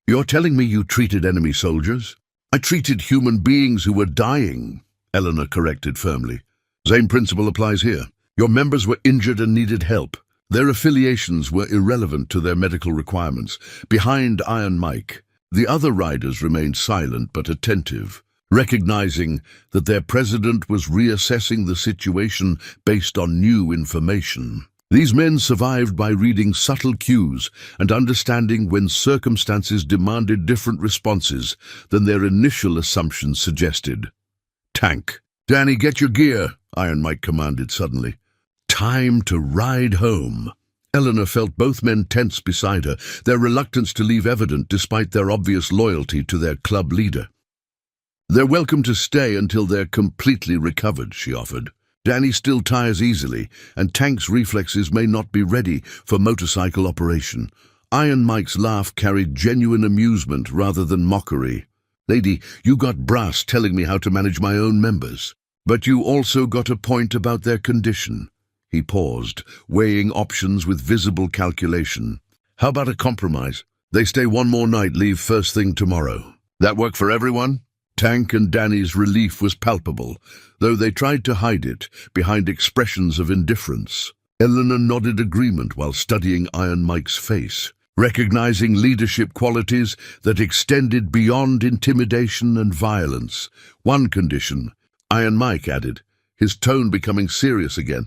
"You're telling me you treated enemy soldiers?" "I treated human beings who were dying," Eleanor corrected firmly. "Same principle applies here. Your members were injured and needed help. Their affiliations were irrelevant to their medical requirements." Behind Iron Mike, the other riders remained silent but attentive, recognizing that their president was reassessing the situation based on new information. These men survived by reading subtle cues and understanding when circumstances demanded different responses than their initial assumptions suggested. "Tank, Danny, get your gear," Iron Mike commanded suddenly. "Time to ride home." Eleanor felt both men tense beside her, their reluctance to leave evident despite their obvious loyalty to their club leader. "They're welcome to stay until they're completely recovered," she offered. "Danny still tires easily, and Tank's reflexes may not be ready for motorcycle operation." Iron Mike's laugh carried genuine amusement rather than mockery. Lady, you got brass telling me how to manage my own members. But you also got a point about their condition. He paused, weighing options with visible calculation. How about a compromise? They stay one more night, leave first thing tomorrow. That work for everyone? Tank and Danny's relief was palpable, though they tried to hide it behind expressions of indifference. Eleanor nodded agreement while studying Iron Mike's face, recognizing leadership qualities that extended beyond intimidation and violence. One condition, Iron Mike added, his tone becoming serious again.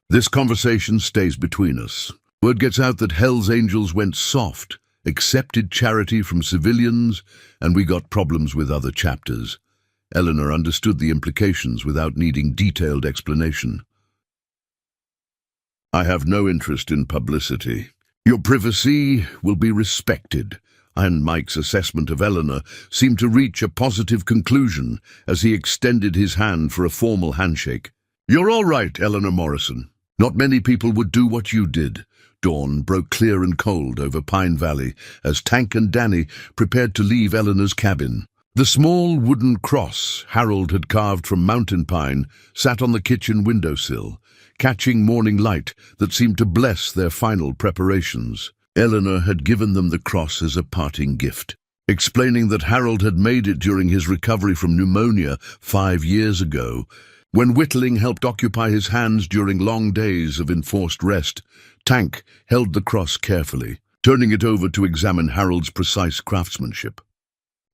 This conversation stays between us. Word gets out that Hell's Angels went soft, accepted charity from civilians, and we got problems with other chapters. Eleanor understood the implications without needing detailed explanation. I have no interest in publicity. Your privacy will be respected. Iron Mike's assessment of Eleanor seemed to reach a positive conclusion as he extended his hand for a formal handshake. You're all right, Eleanor Morrison. Not many people would do what you did. Dawn broke clear and cold over Pine Valley as Tank and Danny prepared to leave Eleanor's cabin. The small wooden cross Harold had carved from mountain pine sat on the kitchen windowsill, catching morning light that seemed to bless their final preparations. Eleanor had given them the cross as a parting gift, explaining that Harold had made it during his recovery from pneumonia 5 years ago. When whittling helped occupy his hands during long days of enforced rest, Tank held the cross carefully, turning it over to examine Harold's precise craftsmanship.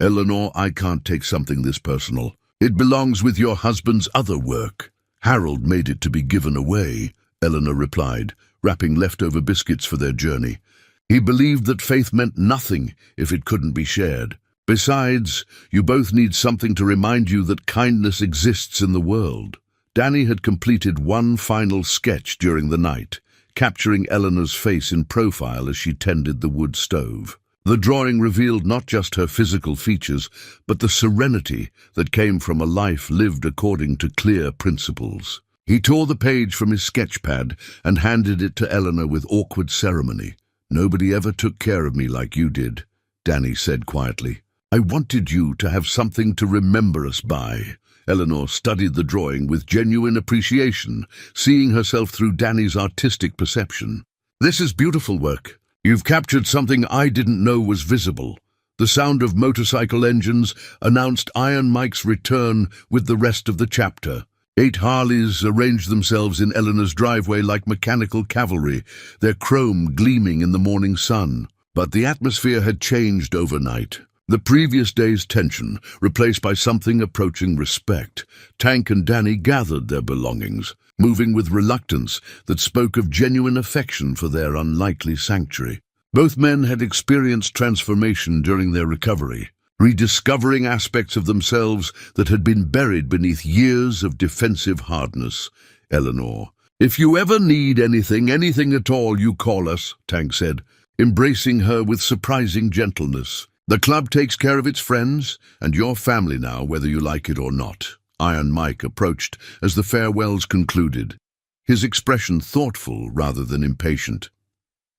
Eleanor, I can't take something this personal. It belongs with your husband's other work. Harold made it to be given away, Eleanor replied, wrapping leftover biscuits for their journey. He believed that faith meant nothing if it couldn't be shared. Besides, you both need something to remind you that kindness exists in the world. Danny had completed one final sketch during the night, capturing Eleanor's face in profile as she tended the wood stove. The drawing revealed not just her physical features, but the serenity that came from a life lived according to clear principles. He tore the page from his sketchpad and handed it to Eleanor with awkward ceremony. Nobody ever took care of me like you did, Danny said quietly. I wanted you to have something to remember us by. Eleanor studied the drawing with genuine appreciation, seeing herself through Danny's artistic perception. This is beautiful work. You've captured something I didn't know was visible. The sound of motorcycle engines announced Iron Mike's return with the rest of the chapter. 8 Harleys arranged themselves in Eleanor's driveway like mechanical cavalry, their chrome gleaming in the morning sun. But the atmosphere had changed overnight. The previous day's tension replaced by something approaching respect. Tank and Danny gathered their belongings, moving with reluctance that spoke of genuine affection for their unlikely sanctuary. Both men had experienced transformation during their recovery, rediscovering aspects of themselves that had been buried beneath years of defensive hardness. Eleanor, if you ever need anything at all, you call us, Tank said, embracing her with surprising gentleness. The club takes care of its friends, and your family now, whether you like it or not. Iron Mike approached as the farewells concluded, his expression thoughtful rather than impatient.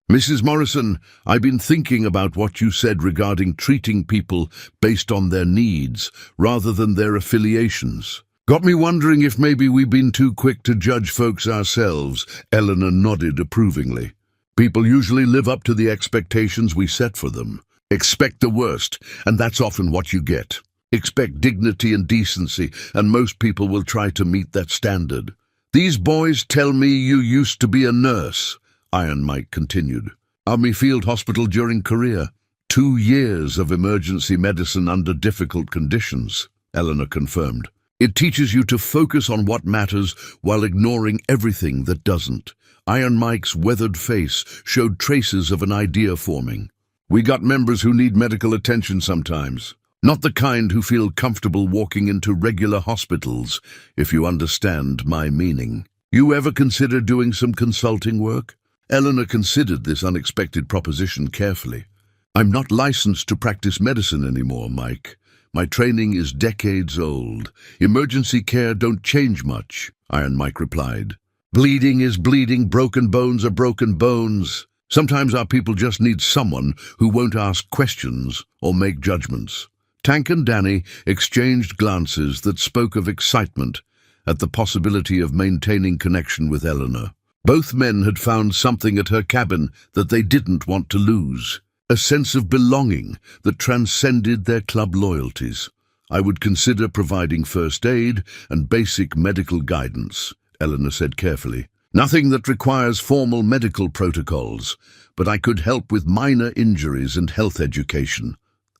Mrs. Morrison, I've been thinking about what you said regarding treating people based on their needs rather than their affiliations. Got me wondering if maybe we've been too quick to judge folks ourselves. Eleanor nodded approvingly. People usually live up to the expectations we set for them. Expect the worst, and that's often what you get. Expect dignity and decency, and most people will try to meet that standard. These boys tell me you used to be a nurse, Iron Mike continued. Army Field Hospital during Korea. 2 years of emergency medicine under difficult conditions, Eleanor confirmed. It teaches you to focus on what matters while ignoring everything that doesn't. Iron Mike's weathered face showed traces of an idea forming. We got members who need medical attention sometimes. Not the kind who feel comfortable walking into regular hospitals, if you understand my meaning. You ever consider doing some consulting work? Eleanor considered this unexpected proposition carefully. I'm not licensed to practice medicine anymore, Mike. My training is decades old. Emergency care don't change much, Iron Mike replied. Bleeding is bleeding, broken bones are broken bones. Sometimes our people just need someone who won't ask questions or make judgments. Tank and Danny exchanged glances that spoke of excitement at the possibility of maintaining connection with Eleanor. Both men had found something at her cabin that they didn't want to lose, a sense of belonging that transcended their club loyalties. "I would consider providing first aid and basic medical guidance," Eleanor said carefully. "Nothing that requires formal medical protocols, but I could help with minor injuries and health education."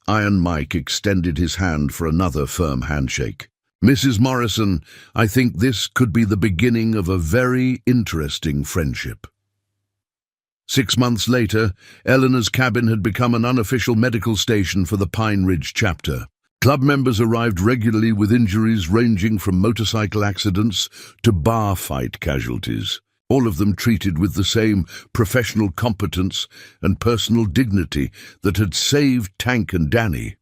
Iron Mike extended his hand for another firm handshake. "Mrs. Morrison, I think this could be the beginning of a very interesting friendship." 6 months later, Eleanor's cabin had become an unofficial medical station for the Pine Ridge chapter. Club members arrived regularly with injuries ranging from motorcycle accidents to bar fight casualties, all of them treated with the same professional competence and personal dignity that had saved Tank and Danny.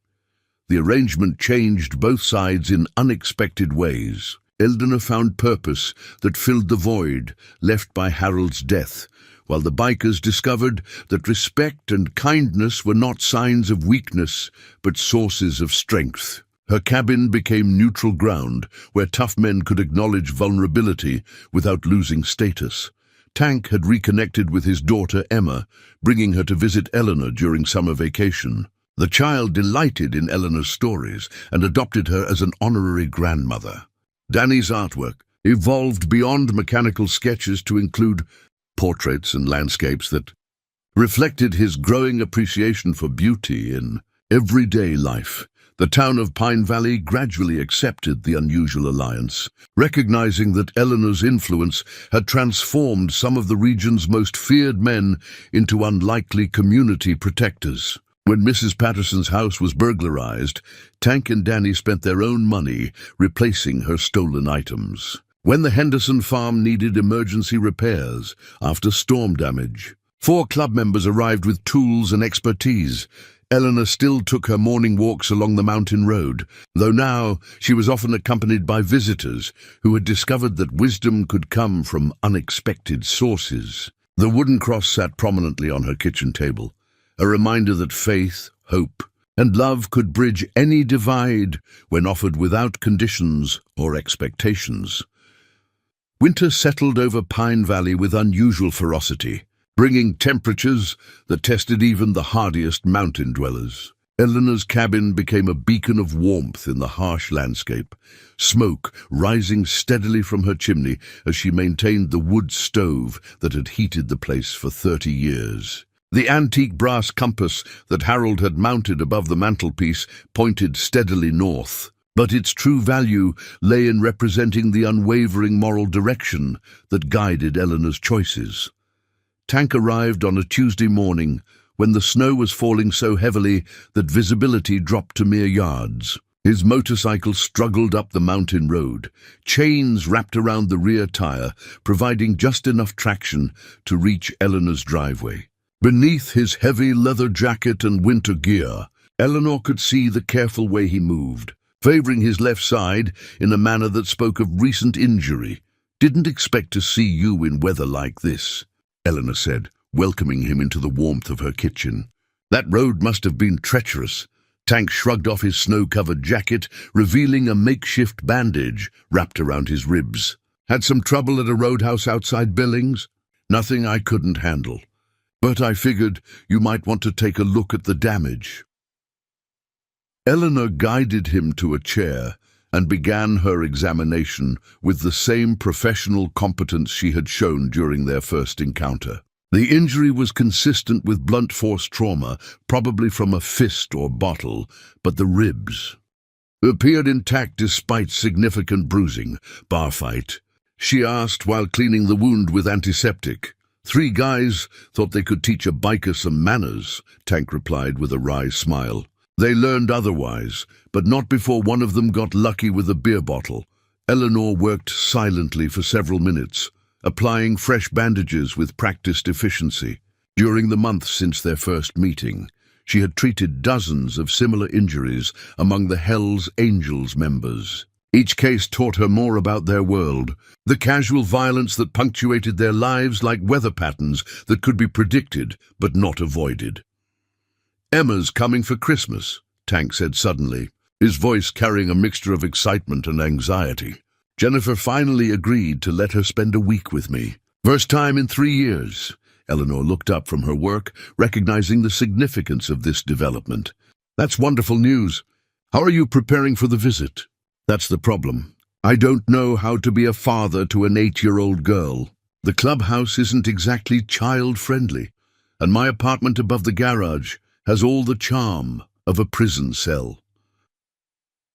The arrangement changed both sides in unexpected ways. Eleanor found purpose that filled the void left by Harold's death, while the bikers discovered that respect and kindness were not signs of weakness, but sources of strength. Her cabin became neutral ground, where tough men could acknowledge vulnerability without losing status. Tank had reconnected with his daughter Emma, bringing her to visit Eleanor during summer vacation. The child delighted in Eleanor's stories and adopted her as an honorary grandmother. Danny's artwork evolved beyond mechanical sketches to include portraits and landscapes that reflected his growing appreciation for beauty in everyday life. The town of Pine Valley gradually accepted the unusual alliance, recognizing that Eleanor's influence had transformed some of the region's most feared men into unlikely community protectors. When Mrs. Patterson's house was burglarized, Tank and Danny spent their own money replacing her stolen items. When the Henderson farm needed emergency repairs after storm damage, 4 club members arrived with tools and expertise. Eleanor still took her morning walks along the mountain road, though now she was often accompanied by visitors who had discovered that wisdom could come from unexpected sources. The wooden cross sat prominently on her kitchen table, a reminder that faith, hope, and love could bridge any divide when offered without conditions or expectations. Winter settled over Pine Valley with unusual ferocity, bringing temperatures that tested even the hardiest mountain dwellers. Eleanor's cabin became a beacon of warmth in the harsh landscape, smoke rising steadily from her chimney as she maintained the wood stove that had heated the place for 30 years. The antique brass compass that Harold had mounted above the mantelpiece pointed steadily north, but its true value lay in representing the unwavering moral direction that guided Eleanor's choices. Tank arrived on a Tuesday morning when the snow was falling so heavily that visibility dropped to mere yards. His motorcycle struggled up the mountain road, chains wrapped around the rear tire, providing just enough traction to reach Eleanor's driveway. Beneath his heavy leather jacket and winter gear, Eleanor could see the careful way he moved, favoring his left side in a manner that spoke of recent injury. "Didn't expect to see you in weather like this," Eleanor said, welcoming him into the warmth of her kitchen. "That road must have been treacherous." Tank shrugged off his snow-covered jacket, revealing a makeshift bandage wrapped around his ribs. "Had some trouble at a roadhouse outside Billings? Nothing I couldn't handle. But I figured you might want to take a look at the damage." Eleanor guided him to a chair and began her examination with the same professional competence she had shown during their first encounter. The injury was consistent with blunt force trauma, probably from a fist or bottle, but the ribs appeared intact despite significant bruising. "Bar fight?" she asked while cleaning the wound with antiseptic. "3 guys thought they could teach a biker some manners," Tank replied with a wry smile. "They learned otherwise, but not before one of them got lucky with a beer bottle." Eleanor worked silently for several minutes, applying fresh bandages with practiced efficiency. During the months since their first meeting, she had treated dozens of similar injuries among the Hells Angels members. Each case taught her more about their world, the casual violence that punctuated their lives like weather patterns that could be predicted but not avoided. "Emma's coming for Christmas," Tank said suddenly, his voice carrying a mixture of excitement and anxiety. Jennifer finally agreed to let her spend a week with me. First time in 3 years. Eleanor looked up from her work, recognizing the significance of this development. That's wonderful news. How are you preparing for the visit? That's the problem. I don't know how to be a father to an 8-year-old girl. The clubhouse isn't exactly child-friendly, and my apartment above the garage has all the charm of a prison cell.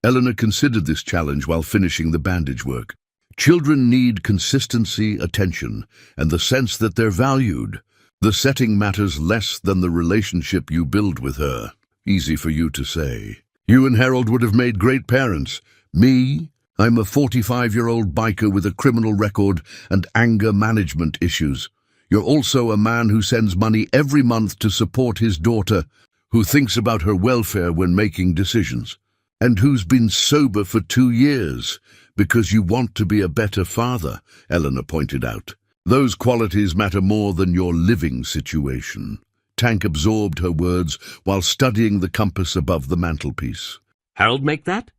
Eleanor considered this challenge while finishing the bandage work. Children need consistency, attention, and the sense that they're valued. The setting matters less than the relationship you build with her. Easy for you to say. You and Harold would have made great parents. Me? I'm a 45-year-old biker with a criminal record and anger management issues. You're also a man who sends money every month to support his daughter, who thinks about her welfare when making decisions, and who's been sober for 2 years because you want to be a better father, Eleanor pointed out. Those qualities matter more than your living situation. Tank absorbed her words while studying the compass above the mantelpiece. Harold make that?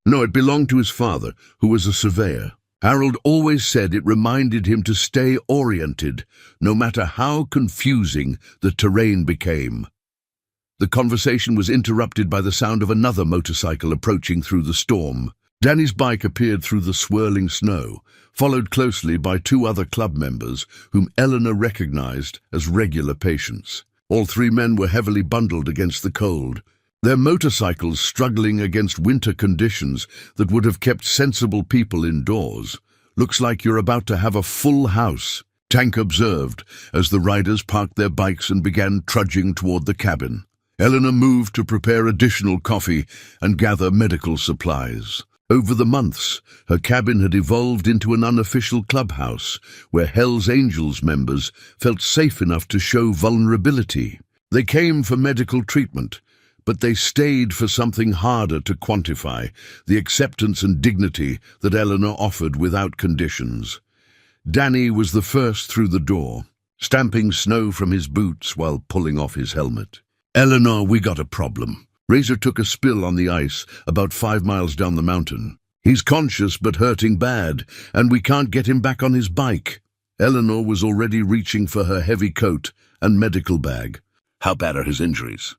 No, it belonged to his father, who was a surveyor. Harold always said it reminded him to stay oriented, no matter how confusing the terrain became. The conversation was interrupted by the sound of another motorcycle approaching through the storm. Danny's bike appeared through the swirling snow, followed closely by 2 other club members whom Eleanor recognized as regular patients. All 3 men were heavily bundled against the cold, their motorcycles struggling against winter conditions that would have kept sensible people indoors. Looks like you're about to have a full house, Tank observed as the riders parked their bikes and began trudging toward the cabin. Eleanor moved to prepare additional coffee and gather medical supplies. Over the months, her cabin had evolved into an unofficial clubhouse where Hell's Angels members felt safe enough to show vulnerability. They came for medical treatment, but they stayed for something harder to quantify, the acceptance and dignity that Eleanor offered without conditions. Danny was the first through the door, stamping snow from his boots while pulling off his helmet. Eleanor, we got a problem. Razor took a spill on the ice about 5 miles down the mountain. He's conscious but hurting bad, and we can't get him back on his bike. Eleanor was already reaching for her heavy coat and medical bag. How bad are his injuries?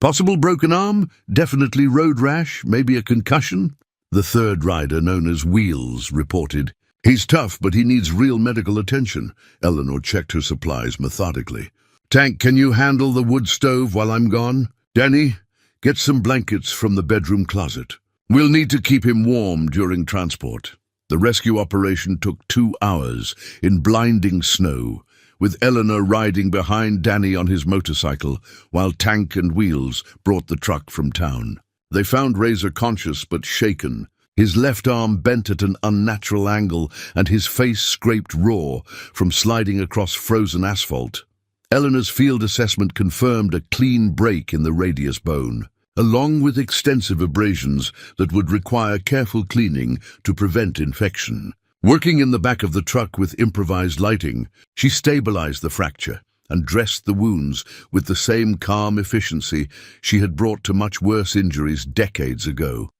Possible broken arm, definitely road rash, maybe a concussion. The third rider, known as Wheels, reported. He's tough, but he needs real medical attention. Eleanor checked her supplies methodically. Tank, can you handle the wood stove while I'm gone? Danny, get some blankets from the bedroom closet. We'll need to keep him warm during transport. The rescue operation took 2 hours in blinding snow, with Eleanor riding behind Danny on his motorcycle while Tank and Wheels brought the truck from town. They found Razor conscious but shaken, his left arm bent at an unnatural angle and his face scraped raw from sliding across frozen asphalt. Eleanor's field assessment confirmed a clean break in the radius bone, along with extensive abrasions that would require careful cleaning to prevent infection. Working in the back of the truck with improvised lighting, she stabilized the fracture and dressed the wounds with the same calm efficiency she had brought to much worse injuries decades ago.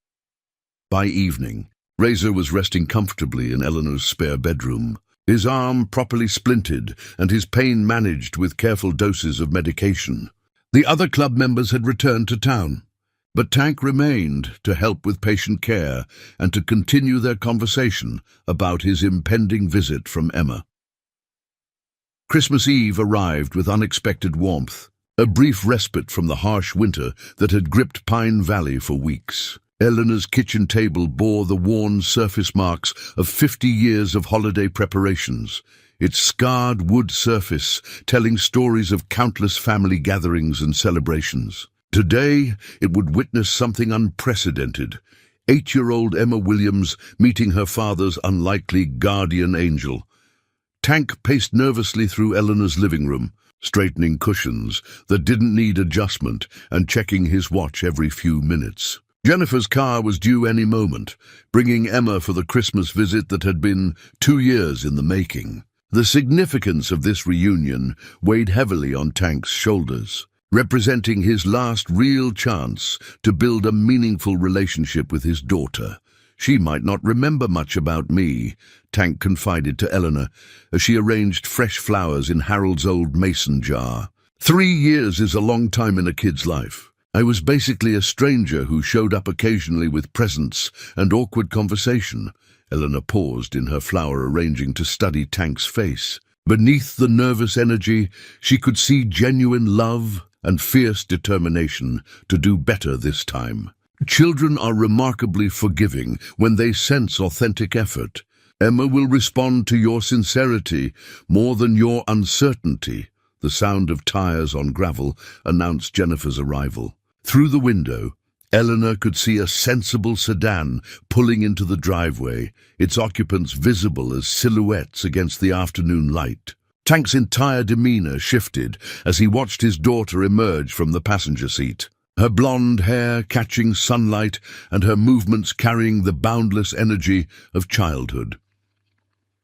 By evening, Razor was resting comfortably in Eleanor's spare bedroom, his arm properly splinted and his pain managed with careful doses of medication. The other club members had returned to town, but Tank remained to help with patient care and to continue their conversation about his impending visit from Emma. Christmas Eve arrived with unexpected warmth, a brief respite from the harsh winter that had gripped Pine Valley for weeks. Eleanor's kitchen table bore the worn surface marks of 50 years of holiday preparations, its scarred wood surface telling stories of countless family gatherings and celebrations. Today, it would witness something unprecedented. 8-year-old Emma Williams meeting her father's unlikely guardian angel. Tank paced nervously through Eleanor's living room, straightening cushions that didn't need adjustment and checking his watch every few minutes. Jennifer's car was due any moment, bringing Emma for the Christmas visit that had been 2 years in the making. The significance of this reunion weighed heavily on Tank's shoulders. representing his last real chance to build a meaningful relationship with his daughter. "She might not remember much about me," Tank confided to Eleanor as she arranged fresh flowers in Harold's old mason jar. 3 years is a long time in a kid's life. I was basically a stranger who showed up occasionally with presents and awkward conversation." Eleanor paused in her flower arranging to study Tank's face. Beneath the nervous energy, she could see genuine love and fierce determination to do better this time. "Children are remarkably forgiving when they sense authentic effort. Emma will respond to your sincerity more than your uncertainty." The sound of tires on gravel announced Jennifer's arrival. Through the window, Eleanor could see a sensible sedan pulling into the driveway, its occupants visible as silhouettes against the afternoon light. Tank's entire demeanor shifted as he watched his daughter emerge from the passenger seat. Her blonde hair catching sunlight and her movements carrying the boundless energy of childhood.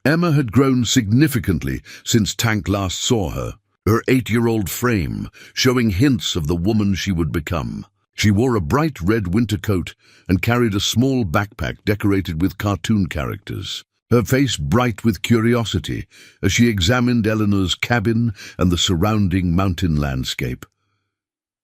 Emma had grown significantly since Tank last saw her, her 8-year-old frame showing hints of the woman she would become. She wore a bright red winter coat and carried a small backpack decorated with cartoon characters, her face bright with curiosity as she examined Eleanor's cabin and the surrounding mountain landscape.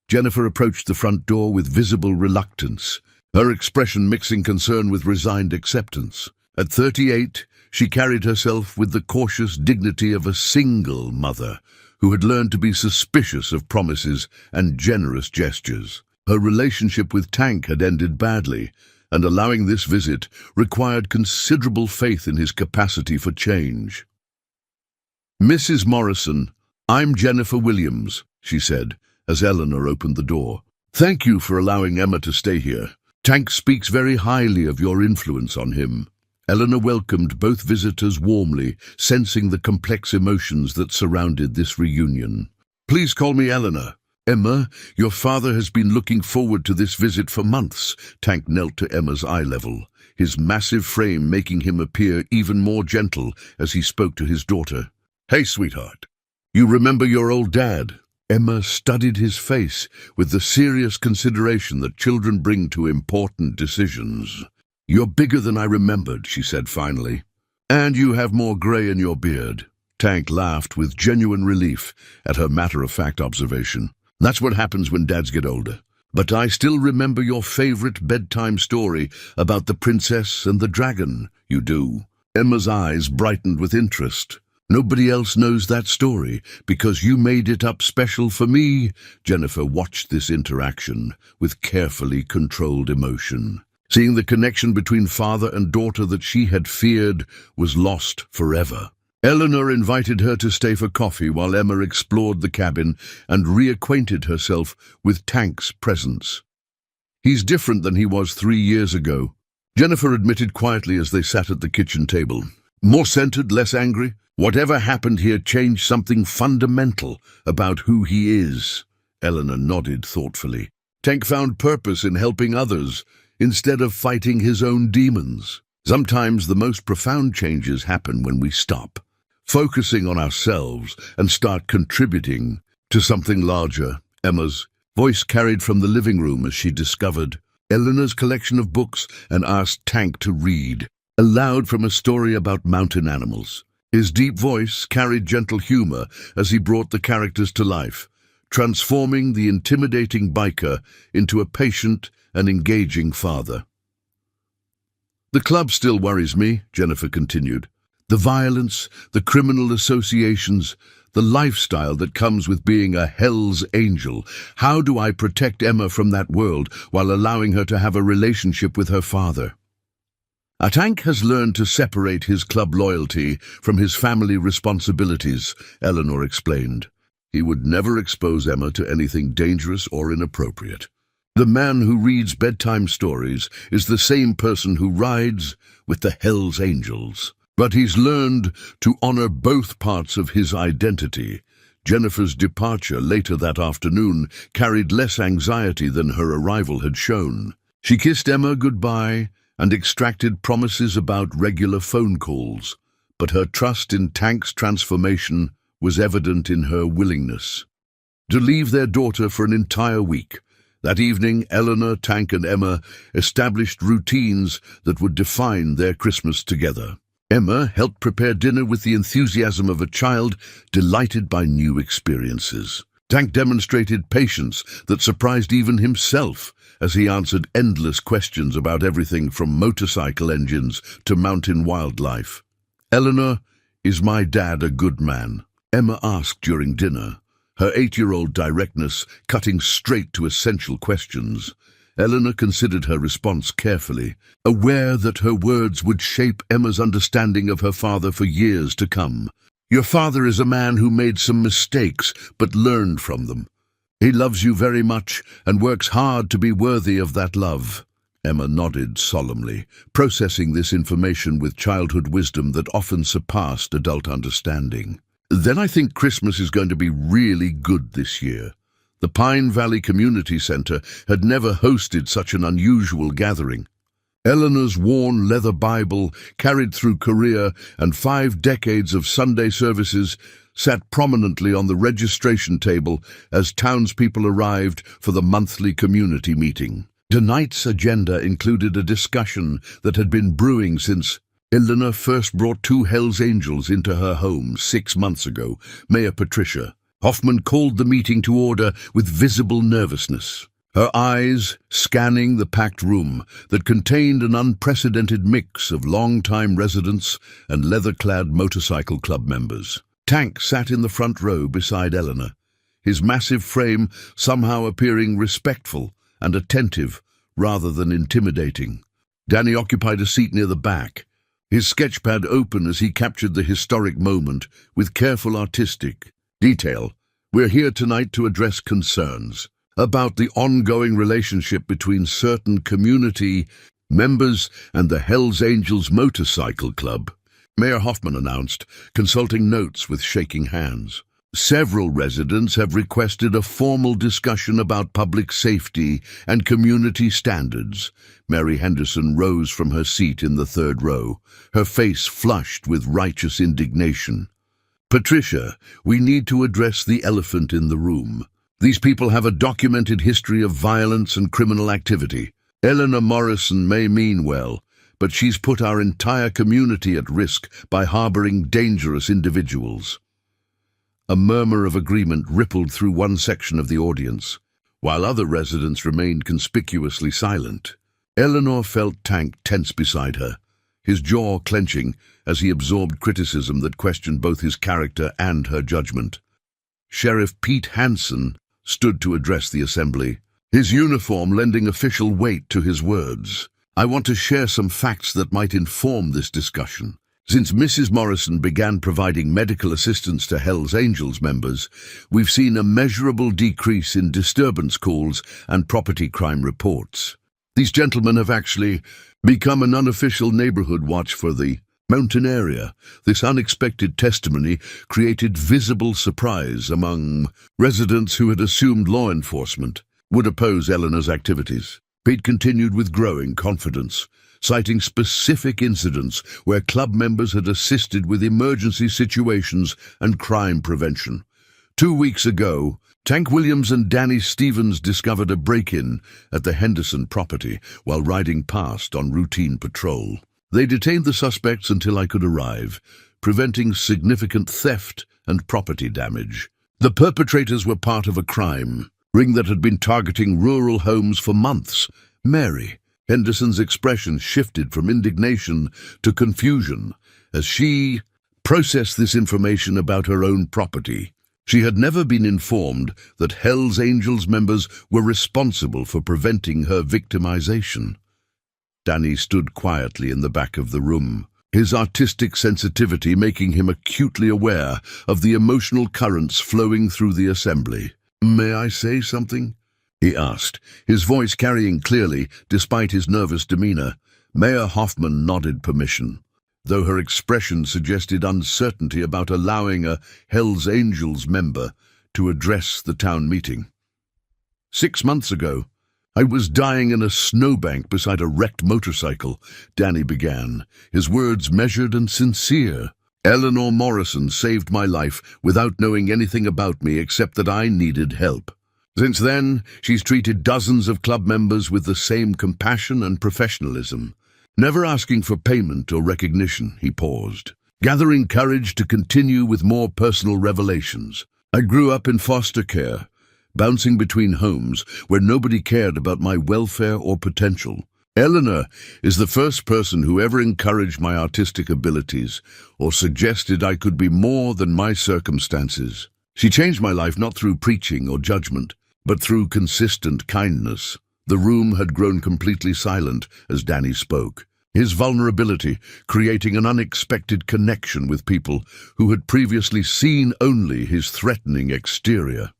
Jennifer approached the front door with visible reluctance, her expression mixing concern with resigned acceptance. At 38, she carried herself with the cautious dignity of a single mother who had learned to be suspicious of promises and generous gestures. Her relationship with Tank had ended badly, and allowing this visit required considerable faith in his capacity for change. "Mrs. Morrison, I'm Jennifer Williams," she said, as Eleanor opened the door. "Thank you for allowing Emma to stay here. Tank speaks very highly of your influence on him." Eleanor welcomed both visitors warmly, sensing the complex emotions that surrounded this reunion. "Please call me Eleanor." "Emma, your father has been looking forward to this visit for months." Tank knelt to Emma's eye level, his massive frame making him appear even more gentle as he spoke to his daughter. "Hey, sweetheart, you remember your old dad?" Emma studied his face with the serious consideration that children bring to important decisions. "You're bigger than I remembered," she said finally. "And you have more gray in your beard." Tank laughed with genuine relief at her matter-of-fact observation. "That's what happens when dads get older. But I still remember your favorite bedtime story about the princess and the dragon." "You do?" Emma's eyes brightened with interest. "Nobody else knows that story because you made it up special for me." Jennifer watched this interaction with carefully controlled emotion. Seeing the connection between father and daughter that she had feared was lost forever. Eleanor invited her to stay for coffee while Emma explored the cabin and reacquainted herself with Tank's presence. "He's different than he was 3 years ago," Jennifer admitted quietly as they sat at the kitchen table. "More centered, less angry. Whatever happened here changed something fundamental about who he is." Eleanor nodded thoughtfully. "Tank found purpose in helping others instead of fighting his own demons. Sometimes the most profound changes happen when we stop focusing on ourselves and start contributing to something larger." Emma's voice carried from the living room as she discovered Eleanor's collection of books and asked Tank to read aloud from a story about mountain animals. His deep voice carried gentle humor as he brought the characters to life, transforming the intimidating biker into a patient and engaging father. "The club still worries me," Jennifer continued. "The violence, the criminal associations, the lifestyle that comes with being a Hell's Angel. How do I protect Emma from that world while allowing her to have a relationship with her father?" "Tank has learned to separate his club loyalty from his family responsibilities," Eleanor explained. "He would never expose Emma to anything dangerous or inappropriate. The man who reads bedtime stories is the same person who rides with the Hell's Angels. But he's learned to honor both parts of his identity." Jennifer's departure later that afternoon carried less anxiety than her arrival had shown. She kissed Emma goodbye and extracted promises about regular phone calls, but her trust in Tank's transformation was evident in her willingness to leave their daughter for an entire week. That evening, Eleanor, Tank, and Emma established routines that would define their Christmas together. Emma helped prepare dinner with the enthusiasm of a child delighted by new experiences. Tank demonstrated patience that surprised even himself as he answered endless questions about everything from motorcycle engines to mountain wildlife. "Eleanor, is my dad a good man?" Emma asked during dinner, her 8-year-old directness cutting straight to essential questions. Eleanor considered her response carefully, aware that her words would shape Emma's understanding of her father for years to come. "Your father is a man who made some mistakes, but learned from them. He loves you very much and works hard to be worthy of that love." Emma nodded solemnly, processing this information with childhood wisdom that often surpassed adult understanding. "Then I think Christmas is going to be really good this year." The Pine Valley Community Center had never hosted such an unusual gathering. Eleanor's worn leather Bible, carried through career and 5 decades of Sunday services, sat prominently on the registration table as townspeople arrived for the monthly community meeting. Tonight's agenda included a discussion that had been brewing since Eleanor first brought 2 Hells Angels into her home 6 months ago. Mayor Patricia Hoffman called the meeting to order with visible nervousness, her eyes scanning the packed room that contained an unprecedented mix of long-time residents and leather-clad motorcycle club members. Tank sat in the front row beside Eleanor, his massive frame somehow appearing respectful and attentive rather than intimidating. Danny occupied a seat near the back, his sketchpad open as he captured the historic moment with careful artistic detail. "We're here tonight to address concerns about the ongoing relationship between certain community members and the Hells Angels Motorcycle Club," Mayor Hoffman announced, consulting notes with shaking hands. "Several residents have requested a formal discussion about public safety and community standards." Mary Henderson rose from her seat in the 3rd row, her face flushed with righteous indignation. "Patricia, we need to address the elephant in the room. These people have a documented history of violence and criminal activity. Eleanor Morrison may mean well, but she's put our entire community at risk by harboring dangerous individuals." A murmur of agreement rippled through one section of the audience, while other residents remained conspicuously silent. Eleanor felt Tank tense beside her, his jaw clenching as he absorbed criticism that questioned both his character and her judgment. Sheriff Pete Hansen stood to address the assembly, his uniform lending official weight to his words. "I want to share some facts that might inform this discussion. Since Mrs. Morrison began providing medical assistance to Hells Angels members, we've seen a measurable decrease in disturbance calls and property crime reports. These gentlemen have actually become an unofficial neighborhood watch for the mountain area." This unexpected testimony created visible surprise among residents who had assumed law enforcement would oppose Eleanor's activities. Pete continued with growing confidence, citing specific incidents where club members had assisted with emergency situations and crime prevention. 2 weeks ago, Tank Williams and Danny Stevens discovered a break-in at the Henderson property while riding past on routine patrol. They detained the suspects until I could arrive, preventing significant theft and property damage. The perpetrators were part of a crime ring that had been targeting rural homes for months. Mary Henderson's expression shifted from indignation to confusion as she processed this information about her own property. She had never been informed that Hells Angels members were responsible for preventing her victimization. Danny stood quietly in the back of the room, his artistic sensitivity making him acutely aware of the emotional currents flowing through the assembly. "May I say something?" he asked, his voice carrying clearly despite his nervous demeanor. Mayor Hoffman nodded permission, though her expression suggested uncertainty about allowing a Hells Angels member to address the town meeting. 6 months ago, I was dying in a snowbank beside a wrecked motorcycle, Danny began, his words measured and sincere. Eleanor Morrison saved my life without knowing anything about me except that I needed help. Since then, she's treated dozens of club members with the same compassion and professionalism, never asking for payment or recognition." He paused, gathering courage to continue with more personal revelations. "I grew up in foster care, bouncing between homes where nobody cared about my welfare or potential. Eleanor is the first person who ever encouraged my artistic abilities or suggested I could be more than my circumstances. She changed my life not through preaching or judgment, but through consistent kindness." The room had grown completely silent as Danny spoke, his vulnerability creating an unexpected connection with people who had previously seen only his threatening exterior.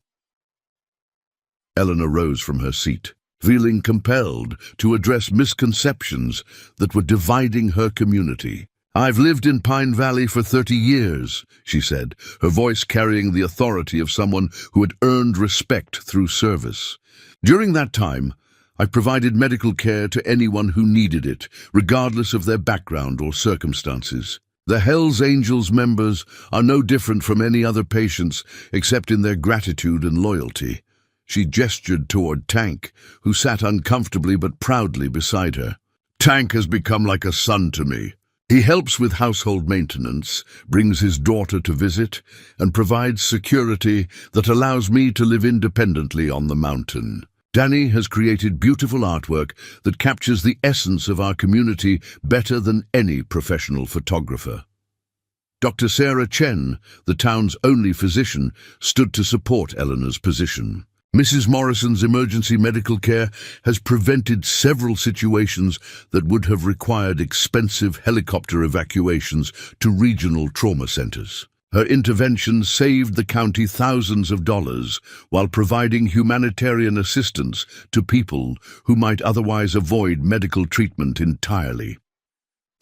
Eleanor rose from her seat, feeling compelled to address misconceptions that were dividing her community. "I've lived in Pine Valley for 30 years, she said, her voice carrying the authority of someone who had earned respect through service. "During that time, I provided medical care to anyone who needed it, regardless of their background or circumstances. The Hells Angels members are no different from any other patients except in their gratitude and loyalty." She gestured toward Tank, who sat uncomfortably but proudly beside her. "Tank has become like a son to me. He helps with household maintenance, brings his daughter to visit, and provides security that allows me to live independently on the mountain. Danny has created beautiful artwork that captures the essence of our community better than any professional photographer." Dr. Sarah Chen, the town's only physician, stood to support Eleanor's position. "Mrs. Morrison's emergency medical care has prevented several situations that would have required expensive helicopter evacuations to regional trauma centers. Her intervention saved the county thousands of dollars while providing humanitarian assistance to people who might otherwise avoid medical treatment entirely."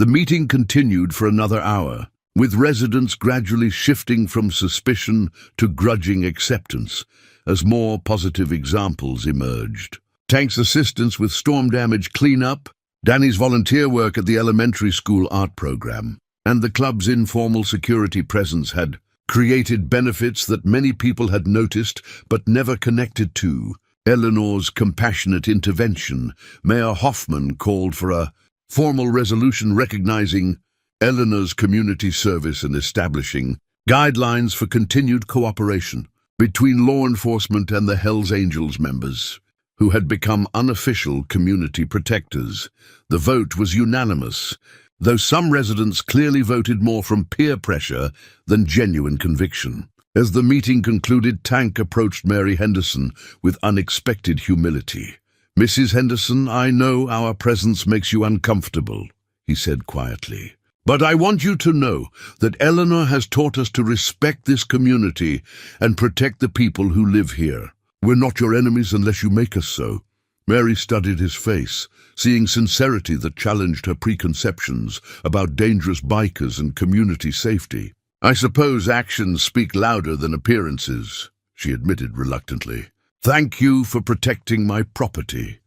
The meeting continued for another hour, with residents gradually shifting from suspicion to grudging acceptance as more positive examples emerged. Tank's assistance with storm damage cleanup, Danny's volunteer work at the elementary school art program, and the club's informal security presence had created benefits that many people had noticed but never connected to. Eleanor's compassionate intervention, Mayor Hoffman called for a formal resolution recognizing Eleanor's community service and establishing guidelines for continued cooperation between law enforcement and the Hells Angels members, who had become unofficial community protectors. The vote was unanimous, though some residents clearly voted more from peer pressure than genuine conviction. As the meeting concluded, Tank approached Mary Henderson with unexpected humility. "Mrs. Henderson, I know our presence makes you uncomfortable," he said quietly. "But I want you to know that Eleanor has taught us to respect this community and protect the people who live here. We're not your enemies unless you make us so." Mary studied his face, seeing sincerity that challenged her preconceptions about dangerous bikers and community safety. "I suppose actions speak louder than appearances," she admitted reluctantly. "Thank you for protecting my property."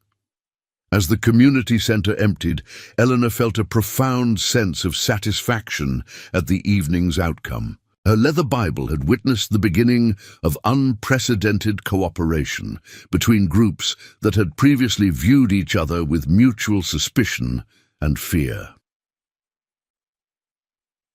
As the community center emptied, Eleanor felt a profound sense of satisfaction at the evening's outcome. Her leather Bible had witnessed the beginning of unprecedented cooperation between groups that had previously viewed each other with mutual suspicion and fear.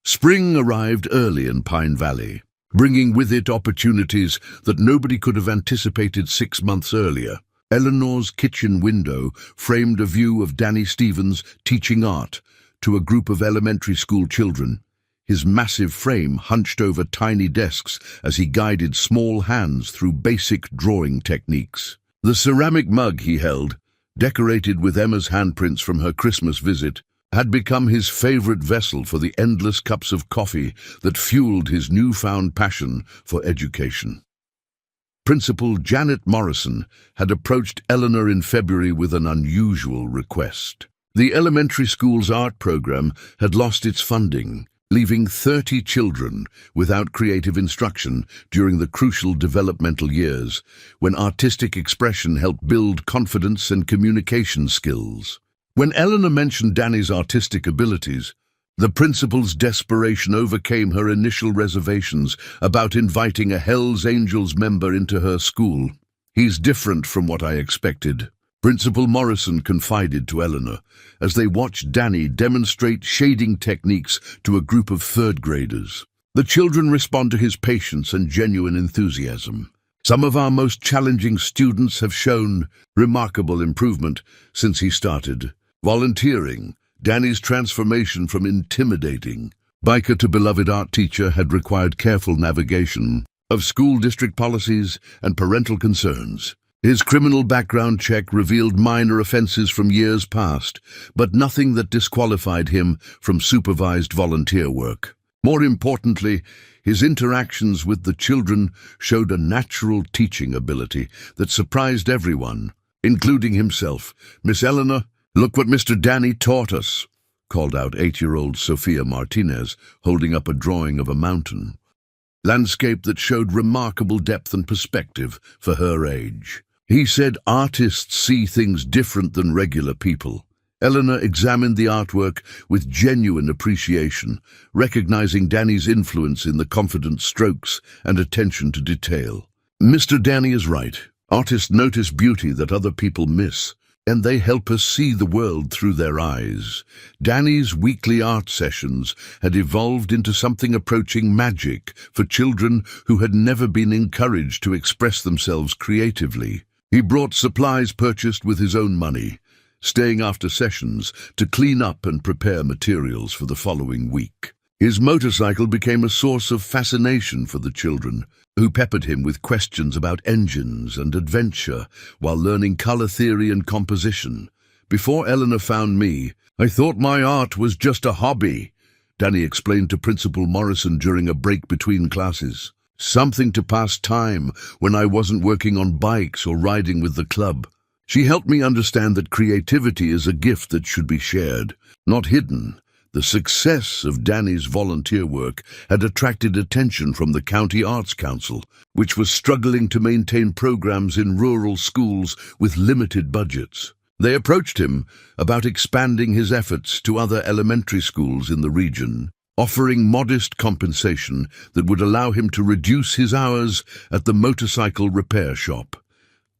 Spring arrived early in Pine Valley, bringing with it opportunities that nobody could have anticipated 6 months earlier. Eleanor's kitchen window framed a view of Danny Stevens teaching art to a group of elementary school children, his massive frame hunched over tiny desks as he guided small hands through basic drawing techniques. The ceramic mug he held, decorated with Emma's handprints from her Christmas visit, had become his favorite vessel for the endless cups of coffee that fueled his newfound passion for education. Principal Janet Morrison had approached Eleanor in February with an unusual request. The elementary school's art program had lost its funding, leaving 30 children without creative instruction during the crucial developmental years, when artistic expression helped build confidence and communication skills. When Eleanor mentioned Danny's artistic abilities, The principal's desperation overcame her initial reservations about inviting a Hells Angels member into her school. "He's different from what I expected," Principal Morrison confided to Eleanor as they watched Danny demonstrate shading techniques to a group of third graders. The children respond to his patience and genuine enthusiasm. "Some of our most challenging students have shown remarkable improvement since he started volunteering." Danny's transformation from intimidating biker to beloved art teacher had required careful navigation of school district policies and parental concerns. His criminal background check revealed minor offenses from years past, but nothing that disqualified him from supervised volunteer work. More importantly, his interactions with the children showed a natural teaching ability that surprised everyone, including himself. "Miss Eleanor, look what Mr. Danny taught us," called out 8-year-old Sophia Martinez, holding up a drawing of a mountain landscape that showed remarkable depth and perspective for her age. He said artists see things different than regular people. Eleanor examined the artwork with genuine appreciation, recognizing Danny's influence in the confident strokes and attention to detail. "Mr. Danny is right. Artists notice beauty that other people miss, and they help us see the world through their eyes." Danny's weekly art sessions had evolved into something approaching magic for children who had never been encouraged to express themselves creatively. He brought supplies purchased with his own money, staying after sessions to clean up and prepare materials for the following week. His motorcycle became a source of fascination for the children, who peppered him with questions about engines and adventure while learning color theory and composition. "Before Eleanor found me, I thought my art was just a hobby," Danny explained to Principal Morrison during a break between classes. "Something to pass time when I wasn't working on bikes or riding with the club." She helped me understand that creativity is a gift that should be shared, not hidden. The success of Danny's volunteer work had attracted attention from the County Arts Council, which was struggling to maintain programs in rural schools with limited budgets. They approached him about expanding his efforts to other elementary schools in the region, offering modest compensation that would allow him to reduce his hours at the motorcycle repair shop.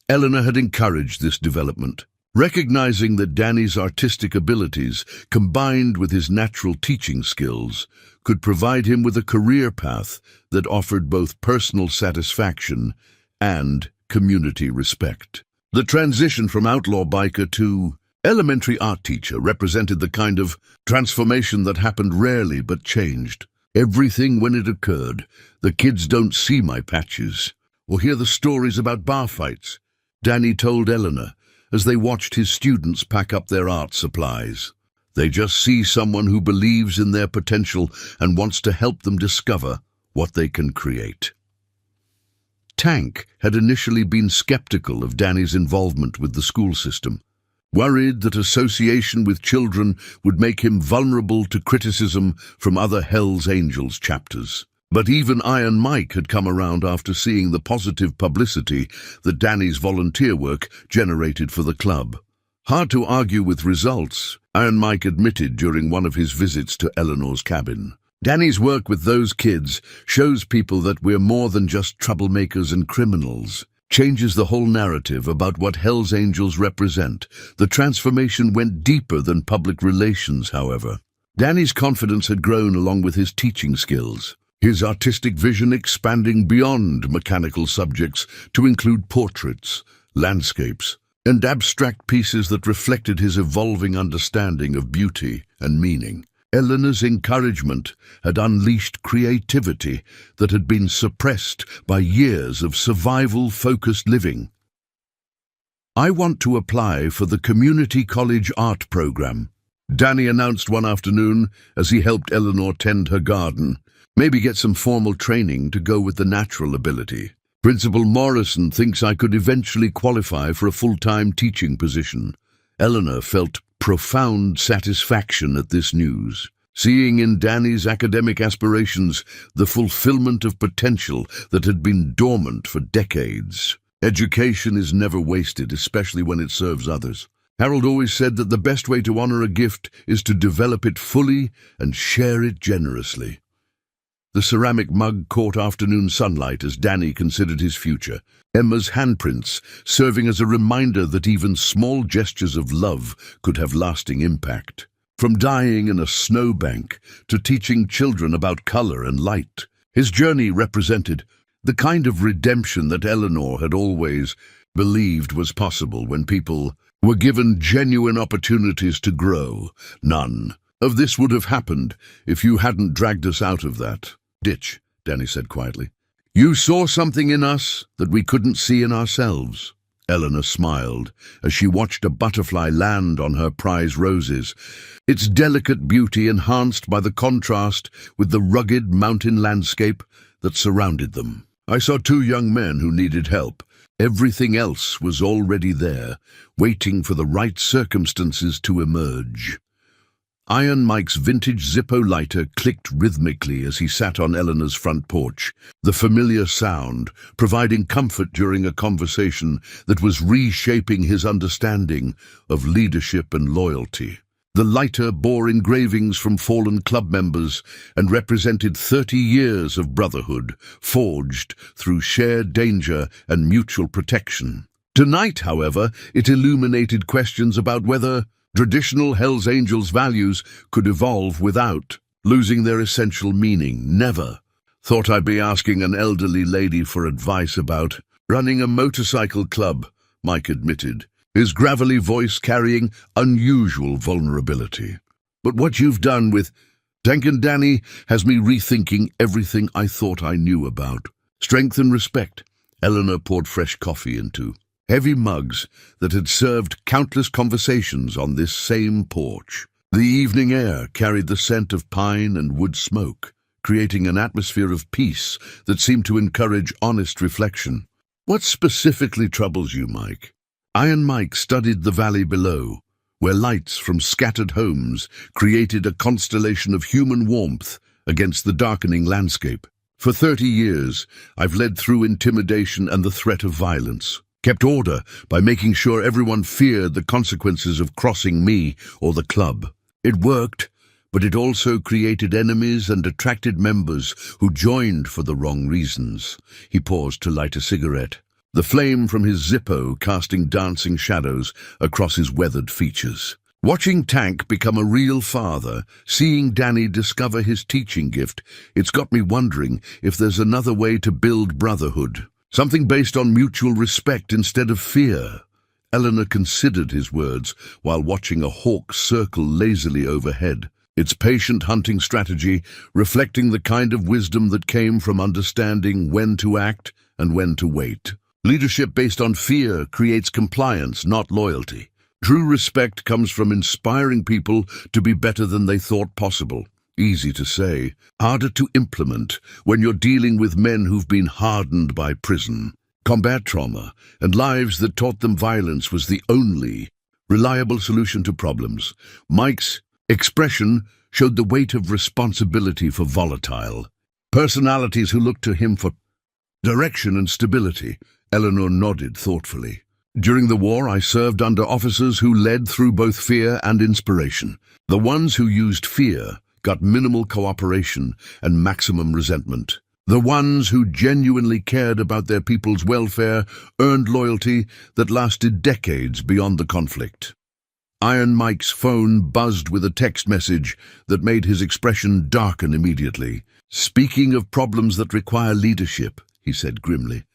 Eleanor had encouraged this development, recognizing that Danny's artistic abilities, combined with his natural teaching skills, could provide him with a career path that offered both personal satisfaction and community respect. The transition from outlaw biker to elementary art teacher represented the kind of transformation that happened rarely but changed everything when it occurred. "The kids don't see my patches or hear the stories about bar fights," Danny told Eleanor as they watched his students pack up their art supplies. "They just see someone who believes in their potential and wants to help them discover what they can create." Tank had initially been skeptical of Danny's involvement with the school system, worried that association with children would make him vulnerable to criticism from other Hells Angels chapters. But even Iron Mike had come around after seeing the positive publicity that Danny's volunteer work generated for the club. Hard to argue with results, Iron Mike admitted during one of his visits to Eleanor's cabin. "Danny's work with those kids shows people that we're more than just troublemakers and criminals. Changes the whole narrative about what Hells Angels represent." The transformation went deeper than public relations, however. Danny's confidence had grown along with his teaching skills, his artistic vision expanding beyond mechanical subjects to include portraits, landscapes, and abstract pieces that reflected his evolving understanding of beauty and meaning. Eleanor's encouragement had unleashed creativity that had been suppressed by years of survival-focused living. "I want to apply for the Community College Art Program," Danny announced one afternoon as he helped Eleanor tend her garden. "Maybe get some formal training to go with the natural ability. Principal Morrison thinks I could eventually qualify for a full-time teaching position." Eleanor felt profound satisfaction at this news, seeing in Danny's academic aspirations the fulfillment of potential that had been dormant for decades. Education is never wasted, especially when it serves others. Harold always said that the best way to honor a gift is to develop it fully and share it generously. The ceramic mug caught afternoon sunlight as Danny considered his future, Emma's handprints serving as a reminder that even small gestures of love could have lasting impact. From dying in a snowbank to teaching children about color and light, his journey represented the kind of redemption that Eleanor had always believed was possible when people were given genuine opportunities to grow. None of this would have happened if you hadn't dragged us out of that ditch, Danny said quietly. You saw something in us that we couldn't see in ourselves. Eleanor smiled as she watched a butterfly land on her prize roses, its delicate beauty enhanced by the contrast with the rugged mountain landscape that surrounded them. I saw two young men who needed help. Everything else was already there, waiting for the right circumstances to emerge. Iron Mike's vintage Zippo lighter clicked rhythmically as he sat on Eleanor's front porch, the familiar sound providing comfort during a conversation that was reshaping his understanding of leadership and loyalty. The lighter bore engravings from fallen club members and represented 30 years of brotherhood, forged through shared danger and mutual protection. Tonight, however, it illuminated questions about whether traditional Hells Angels values could evolve without losing their essential meaning. Never. Thought I'd be asking an elderly lady for advice about running a motorcycle club, Mike admitted, his gravelly voice carrying unusual vulnerability. But what you've done with Tank and Danny has me rethinking everything I thought I knew about. Strength and respect. Eleanor poured fresh coffee into heavy mugs that had served countless conversations on this same porch. The evening air carried the scent of pine and wood smoke, creating an atmosphere of peace that seemed to encourage honest reflection. What specifically troubles you, Mike? Iron Mike studied the valley below, where lights from scattered homes created a constellation of human warmth against the darkening landscape. For 30 years, I've led through intimidation and the threat of violence, kept order by making sure everyone feared the consequences of crossing me or the club. It worked, but it also created enemies and attracted members who joined for the wrong reasons. He paused to light a cigarette, the flame from his Zippo casting dancing shadows across his weathered features. Watching Tank become a real father, seeing Danny discover his teaching gift, it's got me wondering if there's another way to build brotherhood. Something based on mutual respect instead of fear. Eleanor considered his words while watching a hawk circle lazily overhead, its patient hunting strategy reflecting the kind of wisdom that came from understanding when to act and when to wait. Leadership based on fear creates compliance, not loyalty. True respect comes from inspiring people to be better than they thought possible. Easy to say, harder to implement when you're dealing with men who've been hardened by prison, combat trauma, and lives that taught them violence was the only reliable solution to problems. Mike's expression showed the weight of responsibility for volatile personalities who looked to him for direction and stability. Eleanor nodded thoughtfully. During the war, I served under officers who led through both fear and inspiration. The ones who used fear got minimal cooperation and maximum resentment. The ones who genuinely cared about their people's welfare earned loyalty that lasted decades beyond the conflict. Iron Mike's phone buzzed with a text message that made his expression darken immediately. Speaking of problems that require leadership, he said grimly.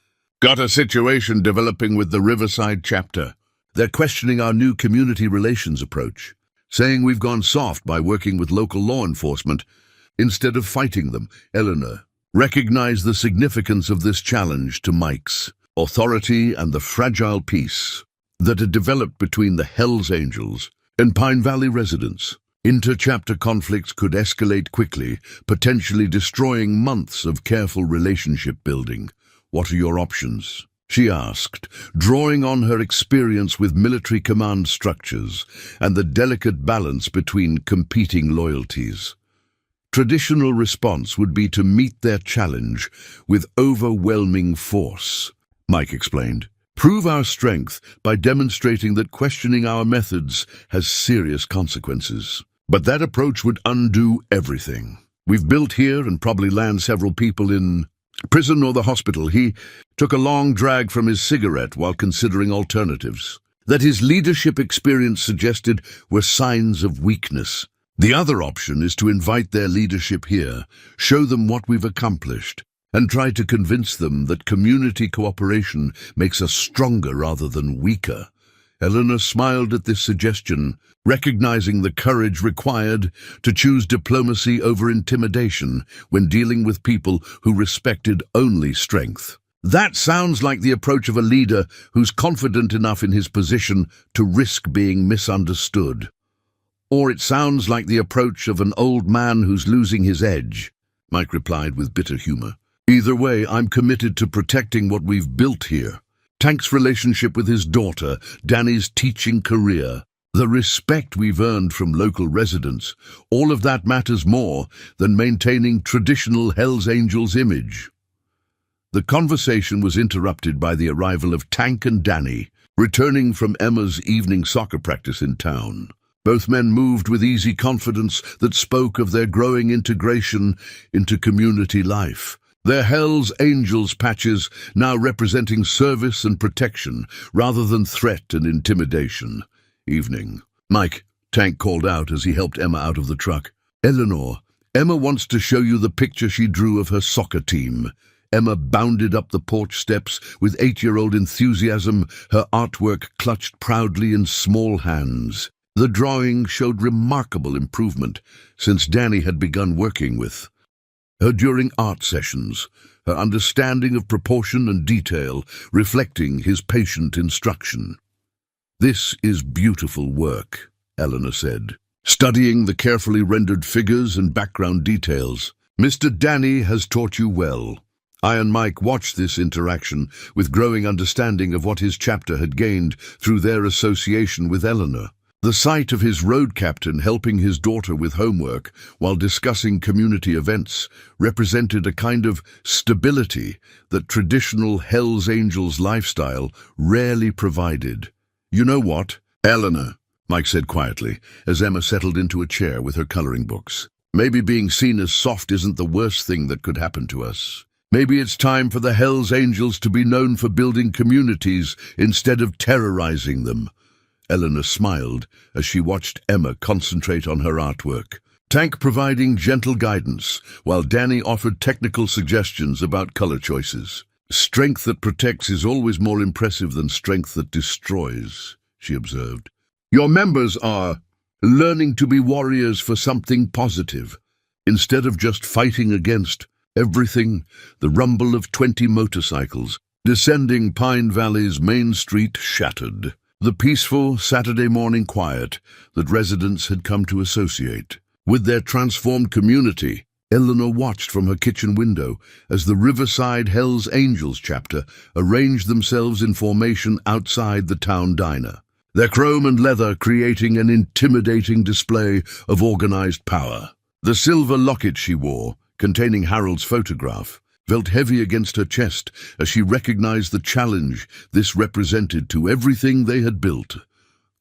Got a situation developing with the Riverside chapter. They're questioning our new community relations approach, saying we've gone soft by working with local law enforcement instead of fighting them. Eleanor recognized the significance of this challenge to Mike's authority and the fragile peace that had developed between the Hells Angels and Pine Valley residents. Inter-chapter conflicts could escalate quickly, potentially destroying months of careful relationship building. What are your options? She asked, drawing on her experience with military command structures and the delicate balance between competing loyalties. Traditional response would be to meet their challenge with overwhelming force, Mike explained. Prove our strength by demonstrating that questioning our methods has serious consequences. But that approach would undo everything. We've built here and probably land several people in prison or the hospital. He took a long drag from his cigarette while considering alternatives that his leadership experience suggested were signs of weakness. The other option is to invite their leadership here, show them what we've accomplished, and try to convince them that community cooperation makes us stronger rather than weaker. Eleanor smiled at this suggestion, recognizing the courage required to choose diplomacy over intimidation when dealing with people who respected only strength. That sounds like the approach of a leader who's confident enough in his position to risk being misunderstood. Or it sounds like the approach of an old man who's losing his edge, Mike replied with bitter humor. Either way, I'm committed to protecting what we've built here. Tank's relationship with his daughter, Danny's teaching career, the respect we've earned from local residents, all of that matters more than maintaining traditional Hells Angels image. The conversation was interrupted by the arrival of Tank and Danny, returning from Emma's evening soccer practice in town. Both men moved with easy confidence that spoke of their growing integration into community life. Their Hells Angels patches now representing service and protection rather than threat and intimidation. Evening. Mike, Tank called out as he helped Emma out of the truck. Eleanor, Emma wants to show you the picture she drew of her soccer team. Emma bounded up the porch steps with 8-year-old enthusiasm, her artwork clutched proudly in small hands. The drawing showed remarkable improvement since Danny had begun working with her during art sessions, her understanding of proportion and detail reflecting his patient instruction. This is beautiful work, Eleanor said, studying the carefully rendered figures and background details. Mr. Danny has taught you well. I and Mike watched this interaction with growing understanding of what his chapter had gained through their association with Eleanor. The sight of his road captain helping his daughter with homework while discussing community events represented a kind of stability that traditional Hells Angels lifestyle rarely provided. You know what, Eleanor, Mike said quietly as Emma settled into a chair with her coloring books. Maybe being seen as soft isn't the worst thing that could happen to us. Maybe it's time for the Hells Angels to be known for building communities instead of terrorizing them. Eleanor smiled as she watched Emma concentrate on her artwork. Tank providing gentle guidance, while Danny offered technical suggestions about color choices. Strength that protects is always more impressive than strength that destroys, she observed. Your members are learning to be warriors for something positive, instead of just fighting against everything. The rumble of 20 motorcycles descending Pine Valley's main street shattered the peaceful Saturday morning quiet that residents had come to associate with their transformed community. Eleanor watched from her kitchen window as the Riverside Hells Angels chapter arranged themselves in formation outside the town diner, their chrome and leather creating an intimidating display of organized power. The silver locket she wore, containing Harold's photograph, felt heavy against her chest as she recognized the challenge this represented to everything they had built.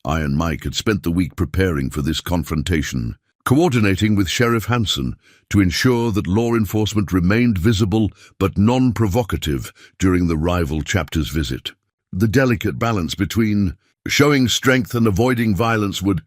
I and Mike had spent the week preparing for this confrontation, coordinating with Sheriff Hanson to ensure that law enforcement remained visible but non-provocative during the rival chapter's visit. The delicate balance between showing strength and avoiding violence would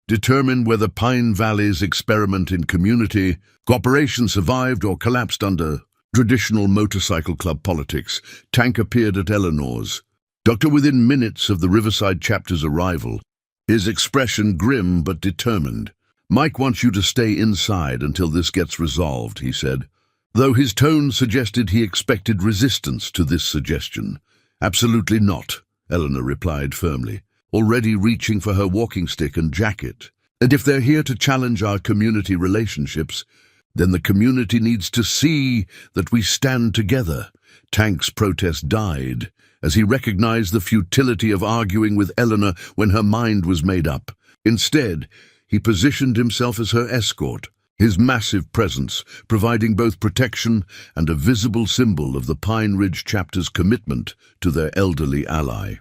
determine whether Pine Valley's experiment in community cooperation survived or collapsed under traditional motorcycle club politics. Tank appeared at Eleanor's doctor within minutes of the Riverside chapter's arrival, his expression grim but determined. Mike wants you to stay inside until this gets resolved, he said, though his tone suggested he expected resistance to this suggestion. Absolutely not, Eleanor replied firmly, already reaching for her walking stick and jacket. And if they're here to challenge our community relationships, then the community needs to see that we stand together. Tank's protest died as he recognized the futility of arguing with Eleanor when her mind was made up. Instead, he positioned himself as her escort, his massive presence providing both protection and a visible symbol of the Pine Ridge chapter's commitment to their elderly ally.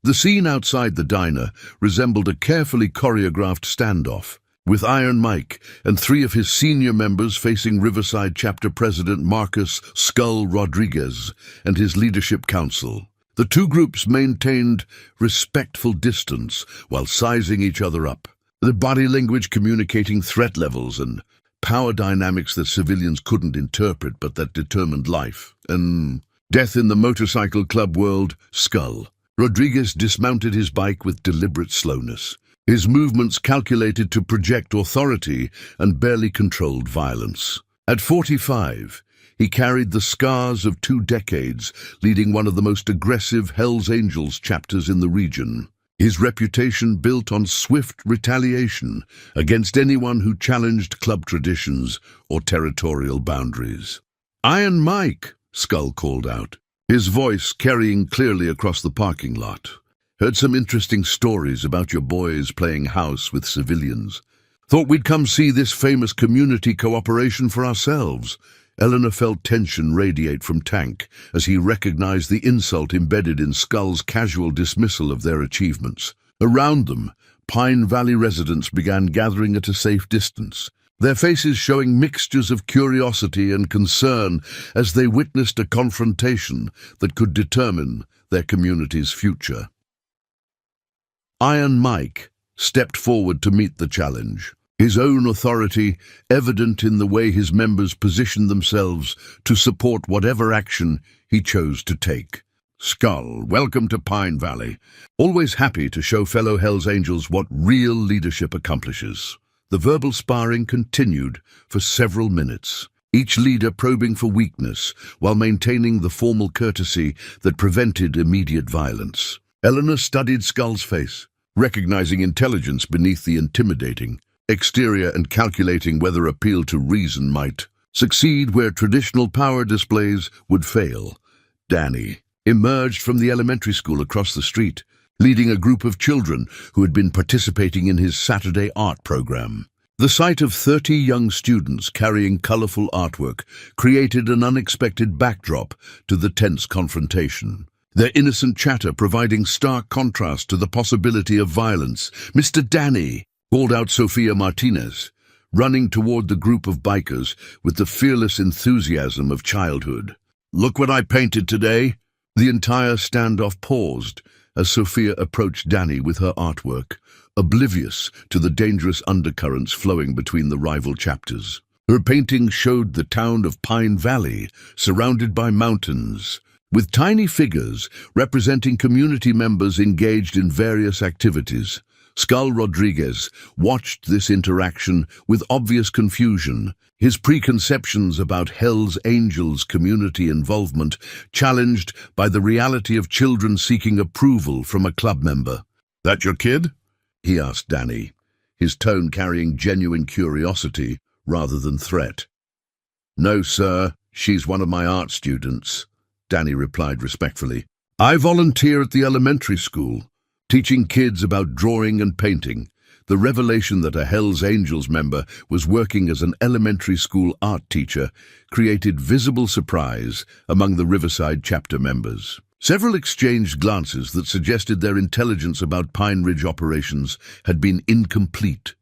The scene outside the diner resembled a carefully choreographed standoff, with Iron Mike and 3 of his senior members facing Riverside Chapter President Marcus "Skull" Rodriguez and his leadership council. The two groups maintained respectful distance while sizing each other up, their body language communicating threat levels and power dynamics that civilians couldn't interpret but that determined life and death in the motorcycle club world. Skull Rodriguez dismounted his bike with deliberate slowness, his movements calculated to project authority and barely controlled violence. At 45, he carried the scars of 2 decades, leading one of the most aggressive Hells Angels chapters in the region. His reputation built on swift retaliation against anyone who challenged club traditions or territorial boundaries. "Iron Mike," Skull called out, his voice carrying clearly across the parking lot. "Heard some interesting stories about your boys playing house with civilians. Thought we'd come see this famous community cooperation for ourselves." Eleanor felt tension radiate from Tank as he recognized the insult embedded in Skull's casual dismissal of their achievements. Around them, Pine Valley residents began gathering at a safe distance, their faces showing mixtures of curiosity and concern as they witnessed a confrontation that could determine their community's future. Iron Mike stepped forward to meet the challenge, his own authority evident in the way his members positioned themselves to support whatever action he chose to take. "Skull, welcome to Pine Valley. Always happy to show fellow Hells Angels what real leadership accomplishes." The verbal sparring continued for several minutes, each leader probing for weakness while maintaining the formal courtesy that prevented immediate violence. Eleanor studied Skull's face, recognizing intelligence beneath the intimidating exterior and calculating whether appeal to reason might succeed where traditional power displays would fail. Danny emerged from the elementary school across the street, leading a group of children who had been participating in his Saturday art program. The sight of 30 young students carrying colorful artwork created an unexpected backdrop to the tense confrontation, their innocent chatter providing stark contrast to the possibility of violence. "Mr. Danny," called out Sofia Martinez, running toward the group of bikers with the fearless enthusiasm of childhood. "Look what I painted today." The entire standoff paused as Sofia approached Danny with her artwork, oblivious to the dangerous undercurrents flowing between the rival chapters. Her painting showed the town of Pine Valley, surrounded by mountains, with tiny figures representing community members engaged in various activities. Skull Rodriguez watched this interaction with obvious confusion, his preconceptions about Hells Angels' community involvement challenged by the reality of children seeking approval from a club member. "That your kid?" he asked Danny, his tone carrying genuine curiosity rather than threat. "No, sir, she's one of my art students," Danny replied respectfully. "I volunteer at the elementary school, teaching kids about drawing and painting." The revelation that a Hells Angels member was working as an elementary school art teacher created visible surprise among the Riverside chapter members. Several exchanged glances that suggested their intelligence about Pine Ridge operations had been incomplete.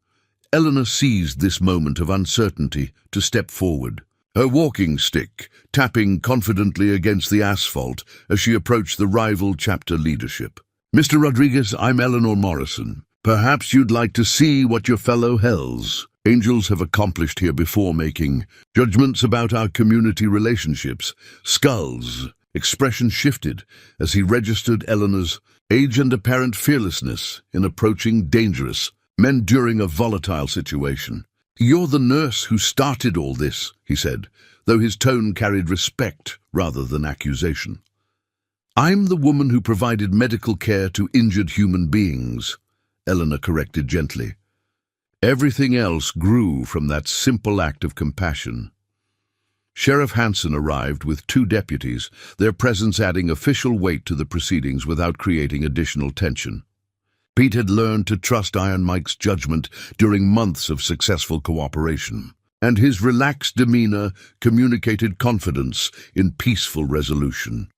Eleanor seized this moment of uncertainty to step forward, her walking stick tapping confidently against the asphalt as she approached the rival chapter leadership. "Mr. Rodriguez, I'm Eleanor Morrison. Perhaps you'd like to see what your fellow Hells Angels have accomplished here before making judgments about our community relationships." Skull's expression shifted as he registered Eleanor's age and apparent fearlessness in approaching dangerous men during a volatile situation. "You're the nurse who started all this," he said, though his tone carried respect rather than accusation. "I'm the woman who provided medical care to injured human beings," Eleanor corrected gently. "Everything else grew from that simple act of compassion." Sheriff Hanson arrived with 2 deputies, their presence adding official weight to the proceedings without creating additional tension. Pete had learned to trust Iron Mike's judgment during months of successful cooperation, and his relaxed demeanor communicated confidence in peaceful resolution.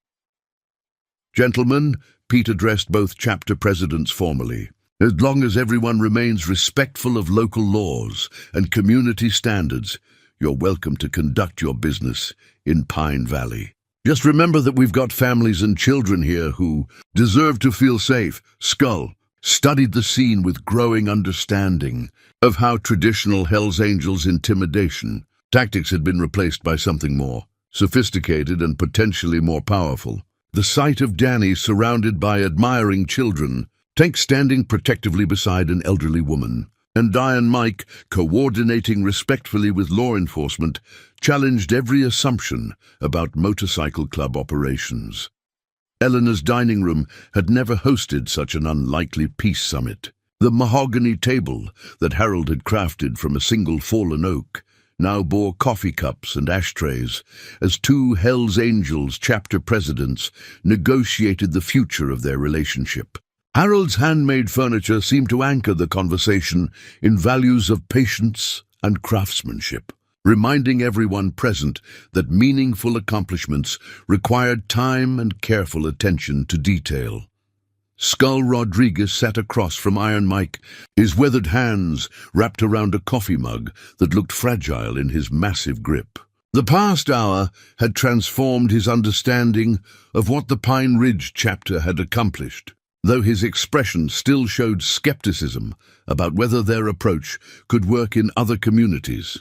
"Gentlemen," Pete addressed both chapter presidents formally, "as long as everyone remains respectful of local laws and community standards, you're welcome to conduct your business in Pine Valley. Just remember that we've got families and children here who deserve to feel safe." Skull studied the scene with growing understanding of how traditional Hells Angels intimidation tactics had been replaced by something more sophisticated and potentially more powerful. The sight of Danny surrounded by admiring children, Tank standing protectively beside an elderly woman, and Iron Mike coordinating respectfully with law enforcement challenged every assumption about motorcycle club operations. Eleanor's dining room had never hosted such an unlikely peace summit. The mahogany table that Harold had crafted from a single fallen oak now bore coffee cups and ashtrays as two Hells Angels chapter presidents negotiated the future of their relationship. Harold's handmade furniture seemed to anchor the conversation in values of patience and craftsmanship, reminding everyone present that meaningful accomplishments required time and careful attention to detail. Skull Rodriguez sat across from Iron Mike, his weathered hands wrapped around a coffee mug that looked fragile in his massive grip. The past hour had transformed his understanding of what the Pine Ridge chapter had accomplished, though his expression still showed skepticism about whether their approach could work in other communities.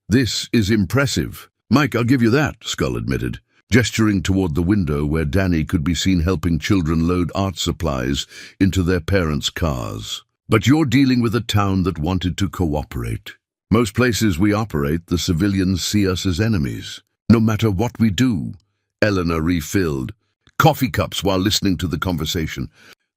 "This is impressive, Mike, I'll give you that," Skull admitted, gesturing toward the window where Danny could be seen helping children load art supplies into their parents' cars. "But you're dealing with a town that wanted to cooperate. Most places we operate, the civilians see us as enemies. No matter what we do." Eleanor refilled coffee cups while listening to the conversation.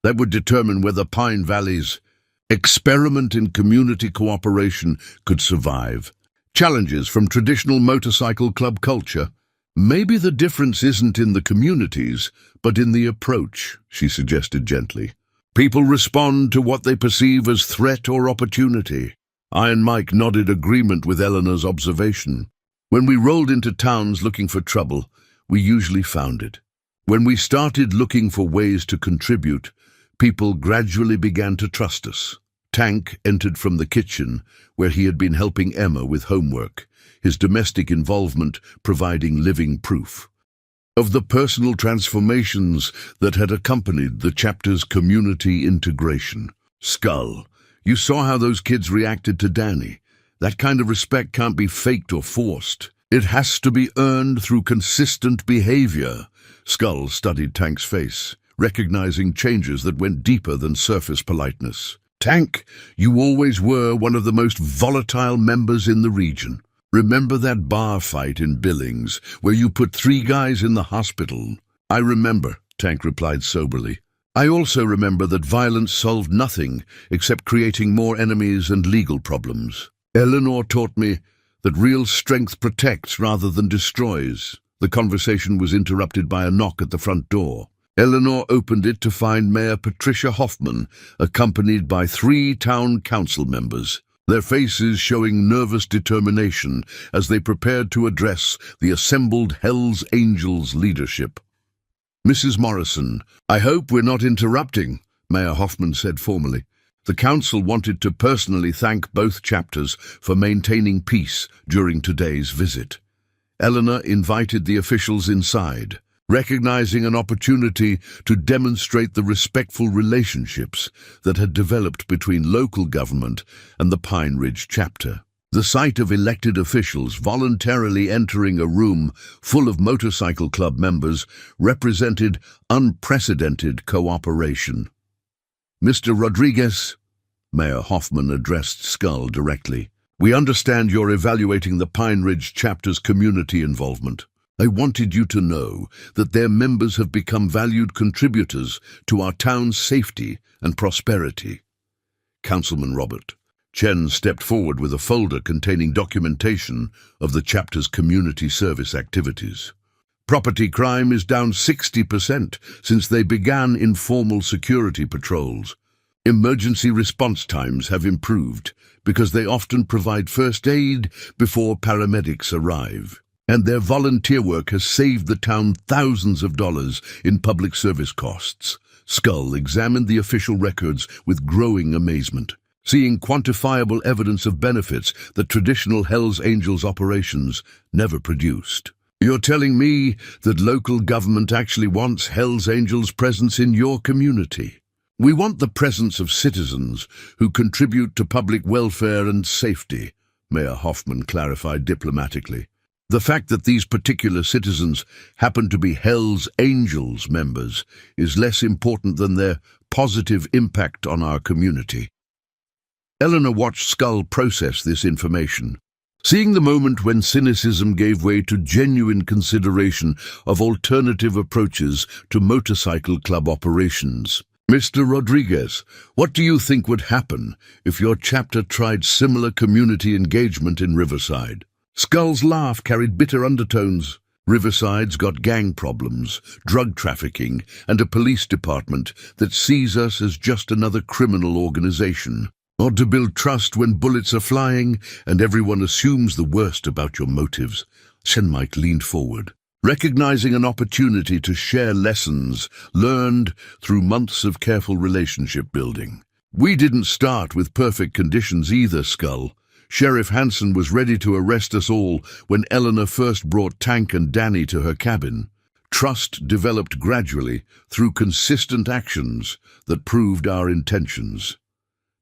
"That would determine whether Pine Valley's experiment in community cooperation could survive. Challenges from traditional motorcycle club culture. Maybe the difference isn't in the communities, but in the approach," she suggested gently. "People respond to what they perceive as threat or opportunity." Iron Mike nodded agreement with Eleanor's observation. "When we rolled into towns looking for trouble, we usually found it. When we started looking for ways to contribute, people gradually began to trust us." Tank entered from the kitchen, where he had been helping Emma with homework, his domestic involvement providing living proof of the personal transformations that had accompanied the chapter's community integration. "Skull, you saw how those kids reacted to Danny. That kind of respect can't be faked or forced. It has to be earned through consistent behavior." Skull studied Tank's face, recognizing changes that went deeper than surface politeness. "Tank, you always were one of the most volatile members in the region. Remember that bar fight in Billings, where you put 3 guys in the hospital?" "I remember," Tank replied soberly. "I also remember that violence solved nothing except creating more enemies and legal problems. Eleanor taught me that real strength protects rather than destroys." The conversation was interrupted by a knock at the front door. Eleanor opened it to find Mayor Patricia Hoffman, accompanied by 3 town council members, their faces showing nervous determination as they prepared to address the assembled Hells Angels leadership. "Mrs. Morrison, I hope we're not interrupting," Mayor Hoffman said formally. The council wanted to personally thank both chapters for maintaining peace during today's visit. Eleanor invited the officials inside, recognizing an opportunity to demonstrate the respectful relationships that had developed between local government and the Pine Ridge chapter. The sight of elected officials voluntarily entering a room full of motorcycle club members represented unprecedented cooperation. "Mr. Rodriguez," Mayor Hoffman addressed Skull directly, "we understand you're evaluating the Pine Ridge chapter's community involvement. I wanted you to know that their members have become valued contributors to our town's safety and prosperity." Councilman Robert Chen stepped forward with a folder containing documentation of the chapter's community service activities. "Property crime is down 60% since they began informal security patrols. Emergency response times have improved because they often provide first aid before paramedics arrive. And their volunteer work has saved the town thousands of dollars in public service costs. Skull examined the official records with growing amazement, seeing quantifiable evidence of benefits that traditional Hells Angels operations never produced. You're telling me that local government actually wants Hells Angels' presence in your community? We want the presence of citizens who contribute to public welfare and safety, Mayor Hoffman clarified diplomatically. The fact that these particular citizens happen to be Hells Angels members is less important than their positive impact on our community. Eleanor watched Skull process this information, seeing the moment when cynicism gave way to genuine consideration of alternative approaches to motorcycle club operations. Mr. Rodriguez, what do you think would happen if your chapter tried similar community engagement in Riverside? Skull's laugh carried bitter undertones. Riverside's got gang problems, drug trafficking, and a police department that sees us as just another criminal organization. Or to build trust when bullets are flying and everyone assumes the worst about your motives. Shenmike leaned forward, recognizing an opportunity to share lessons learned through months of careful relationship building. We didn't start with perfect conditions either, Skull. Sheriff Hansen was ready to arrest us all when Eleanor first brought Tank and Danny to her cabin. Trust developed gradually through consistent actions that proved our intentions.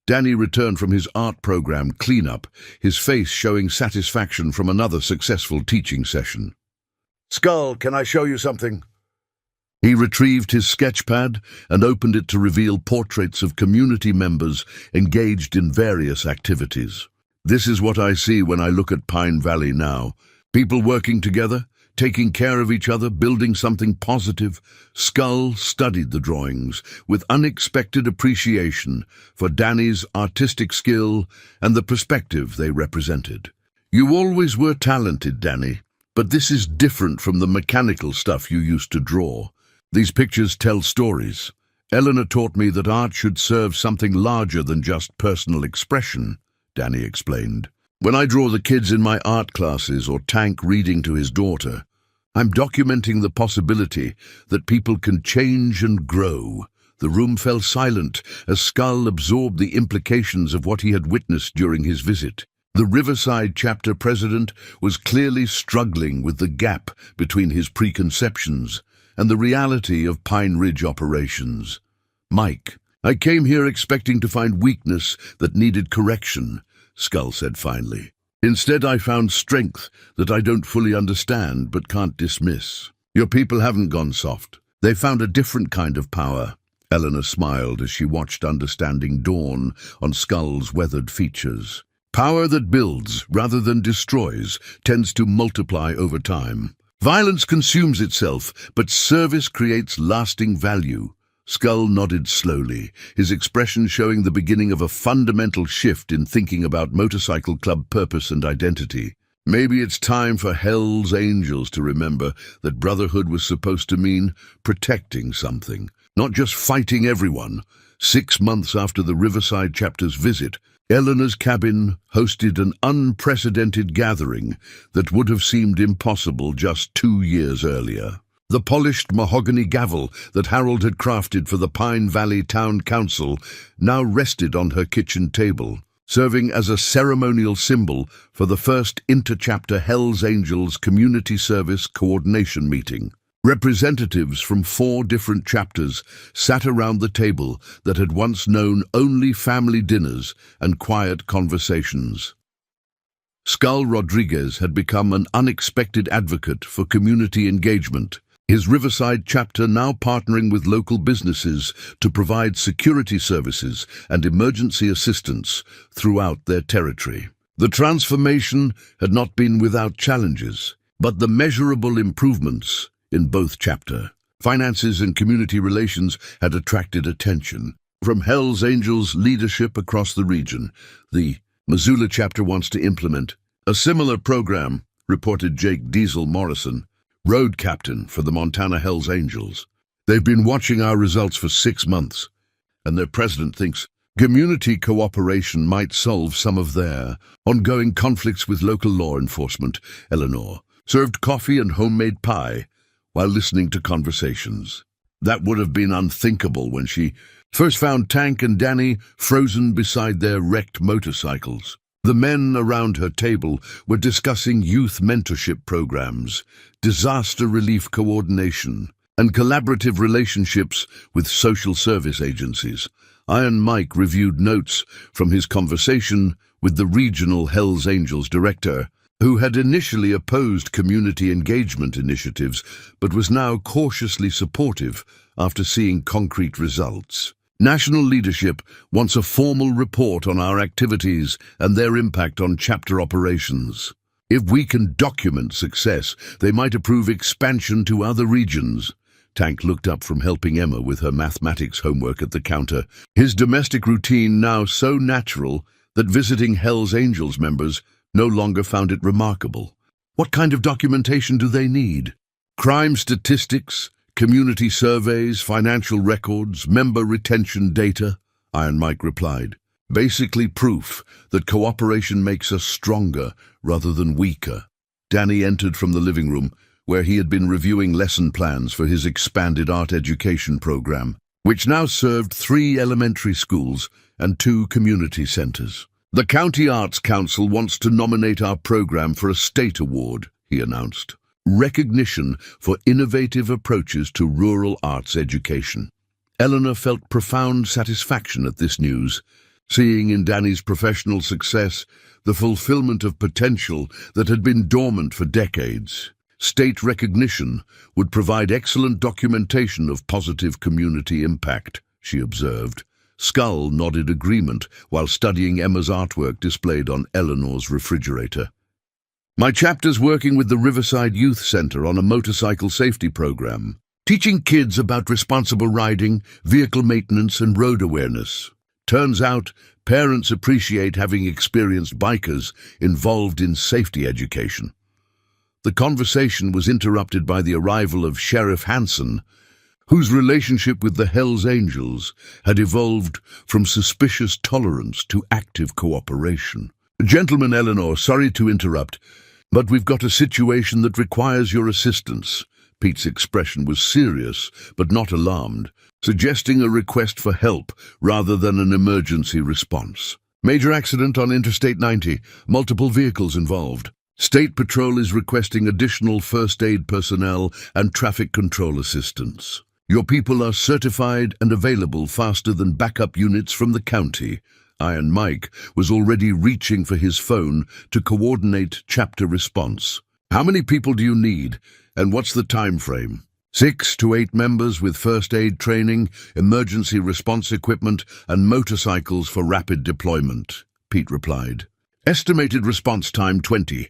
Danny returned from his art program cleanup, his face showing satisfaction from another successful teaching session. Skull, can I show you something? He retrieved his sketchpad and opened it to reveal portraits of community members engaged in various activities. This is what I see when I look at Pine Valley now. People working together, taking care of each other, building something positive. Skull studied the drawings with unexpected appreciation for Danny's artistic skill and the perspective they represented. You always were talented, Danny. But this is different from the mechanical stuff you used to draw. These pictures tell stories. Eleanor taught me that art should serve something larger than just personal expression, Danny explained. When I draw the kids in my art classes or Tank reading to his daughter, I'm documenting the possibility that people can change and grow. The room fell silent as Skull absorbed the implications of what he had witnessed during his visit. The Riverside chapter president was clearly struggling with the gap between his preconceptions and the reality of Pine Ridge operations. Mike, I came here expecting to find weakness that needed correction, Skull said finally. Instead, I found strength that I don't fully understand but can't dismiss. Your people haven't gone soft. They found a different kind of power. Eleanor smiled as she watched understanding dawn on Skull's weathered features. Power that builds rather than destroys tends to multiply over time. Violence consumes itself, but service creates lasting value. Skull nodded slowly, his expression showing the beginning of a fundamental shift in thinking about motorcycle club purpose and identity. Maybe it's time for Hells Angels to remember that brotherhood was supposed to mean protecting something, not just fighting everyone. 6 months after the Riverside chapter's visit, Eleanor's cabin hosted an unprecedented gathering that would have seemed impossible just 2 years earlier. The polished mahogany gavel that Harold had crafted for the Pine Valley Town Council now rested on her kitchen table, serving as a ceremonial symbol for the first inter-chapter Hells Angels Community Service Coordination Meeting. Representatives from 4 different chapters sat around the table that had once known only family dinners and quiet conversations. Skull Rodriguez had become an unexpected advocate for community engagement, his Riverside chapter now partnering with local businesses to provide security services and emergency assistance throughout their territory. The transformation had not been without challenges, but the measurable improvements in both chapter, finances and community relations had attracted attention. From Hells Angels leadership across the region, the Missoula chapter wants to implement a similar program, reported Jake Diesel Morrison, road captain for the Montana Hells Angels. They've been watching our results for 6 months, and their president thinks community cooperation might solve some of their ongoing conflicts with local law enforcement. Eleanor served coffee and homemade pie while listening to conversations. That would have been unthinkable when she first found Tank and Danny frozen beside their wrecked motorcycles. The men around her table were discussing youth mentorship programs, disaster relief coordination, and collaborative relationships with social service agencies. Iron Mike reviewed notes from his conversation with the regional Hells Angels director, who had initially opposed community engagement initiatives but was now cautiously supportive after seeing concrete results. National leadership wants a formal report on our activities and their impact on chapter operations. If we can document success, they might approve expansion to other regions. Tank looked up from helping Emma with her mathematics homework at the counter, his domestic routine now so natural that visiting Hells Angels members no longer found it remarkable. What kind of documentation do they need? Crime statistics, community surveys, financial records, member retention data, Iron Mike replied. Basically proof that cooperation makes us stronger rather than weaker. Danny entered from the living room, where he had been reviewing lesson plans for his expanded art education program, which now served 3 elementary schools and 2 community centers. The County Arts Council wants to nominate our program for a state award, he announced. Recognition for innovative approaches to rural arts education. Eleanor felt profound satisfaction at this news, seeing in Danny's professional success the fulfillment of potential that had been dormant for decades. State recognition would provide excellent documentation of positive community impact, she observed. Skull nodded agreement while studying Emma's artwork displayed on Eleanor's refrigerator. My chapter's working with the Riverside Youth Center on a motorcycle safety program, teaching kids about responsible riding, vehicle maintenance, and road awareness. Turns out, parents appreciate having experienced bikers involved in safety education. The conversation was interrupted by the arrival of Sheriff Hanson, whose relationship with the Hells Angels had evolved from suspicious tolerance to active cooperation. Gentleman, Eleanor, sorry to interrupt, but we've got a situation that requires your assistance. Pete's expression was serious, but not alarmed, suggesting a request for help rather than an emergency response. Major accident on Interstate 90, multiple vehicles involved. State Patrol is requesting additional first aid personnel and traffic control assistance. Your people are certified and available faster than backup units from the county. Iron Mike was already reaching for his phone to coordinate chapter response. How many people do you need, and what's the time frame? 6 to 8 members with first aid training, emergency response equipment, and motorcycles for rapid deployment, Pete replied. Estimated response time 20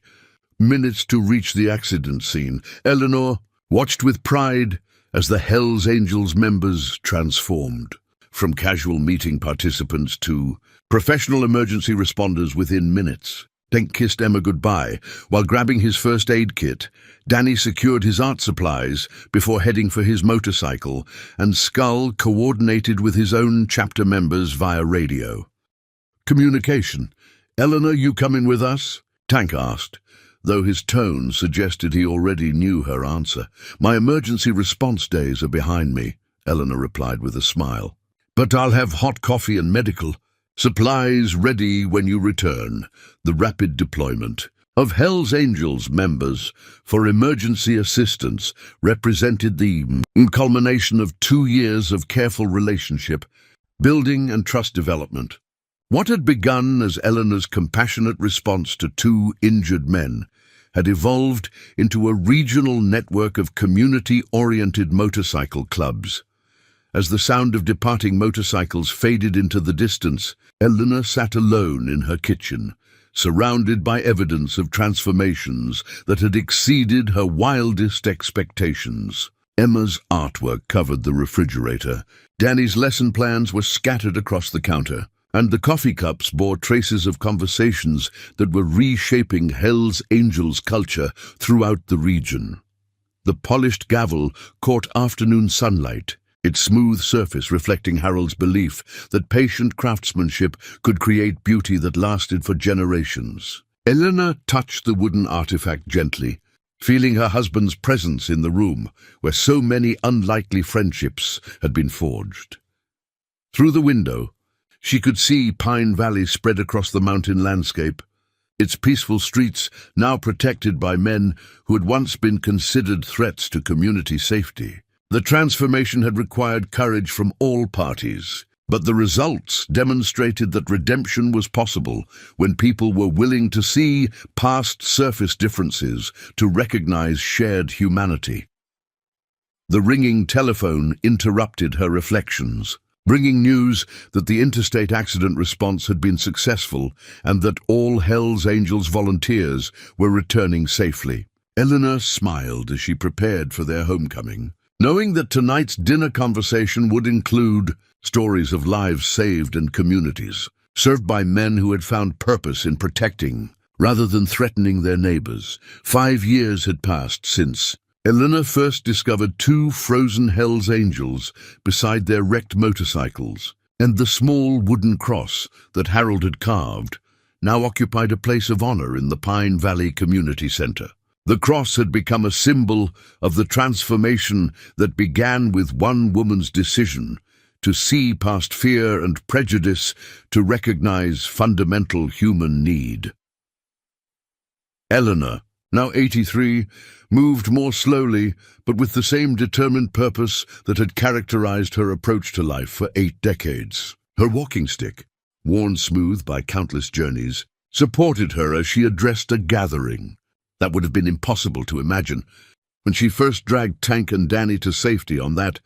minutes to reach the accident scene. Eleanor watched with pride as the Hells Angels members transformed, from casual meeting participants to professional emergency responders within minutes. Tank kissed Emma goodbye. While grabbing his first aid kit, Danny secured his art supplies before heading for his motorcycle, and Skull coordinated with his own chapter members via radio. Communication. Eleanor, you coming with us? Tank asked, though his tone suggested he already knew her answer. My emergency response days are behind me, Eleanor replied with a smile. But I'll have hot coffee and medical supplies ready when you return. The rapid deployment of Hells Angels members for emergency assistance represented the culmination of 2 years of careful relationship, building and trust development. What had begun as Eleanor's compassionate response to 2 injured men had evolved into a regional network of community-oriented motorcycle clubs. As the sound of departing motorcycles faded into the distance, Eleanor sat alone in her kitchen, surrounded by evidence of transformations that had exceeded her wildest expectations. Emma's artwork covered the refrigerator. Danny's lesson plans were scattered across the counter, and the coffee cups bore traces of conversations that were reshaping Hells Angels culture throughout the region. The polished gavel caught afternoon sunlight, its smooth surface reflecting Harold's belief that patient craftsmanship could create beauty that lasted for generations. Eleanor touched the wooden artifact gently, feeling her husband's presence in the room where so many unlikely friendships had been forged. Through the window, she could see Pine Valley spread across the mountain landscape, its peaceful streets now protected by men who had once been considered threats to community safety. The transformation had required courage from all parties, but the results demonstrated that redemption was possible when people were willing to see past surface differences to recognize shared humanity. The ringing telephone interrupted her reflections, bringing news that the interstate accident response had been successful and that all Hells Angels volunteers were returning safely. Eleanor smiled as she prepared for their homecoming, knowing that tonight's dinner conversation would include stories of lives saved and communities served by men who had found purpose in protecting rather than threatening their neighbors. 5 years had passed since Eleanor first discovered 2 frozen Hells Angels beside their wrecked motorcycles, and the small wooden cross that Harold had carved now occupied a place of honor in the Pine Valley Community Center. The cross had become a symbol of the transformation that began with one woman's decision to see past fear and prejudice to recognize fundamental human need. Eleanor, now 83, moved more slowly, but with the same determined purpose that had characterized her approach to life for 8 decades. Her walking stick, worn smooth by countless journeys, supported her as she addressed a gathering that would have been impossible to imagine when she first dragged Tank and Danny to safety on that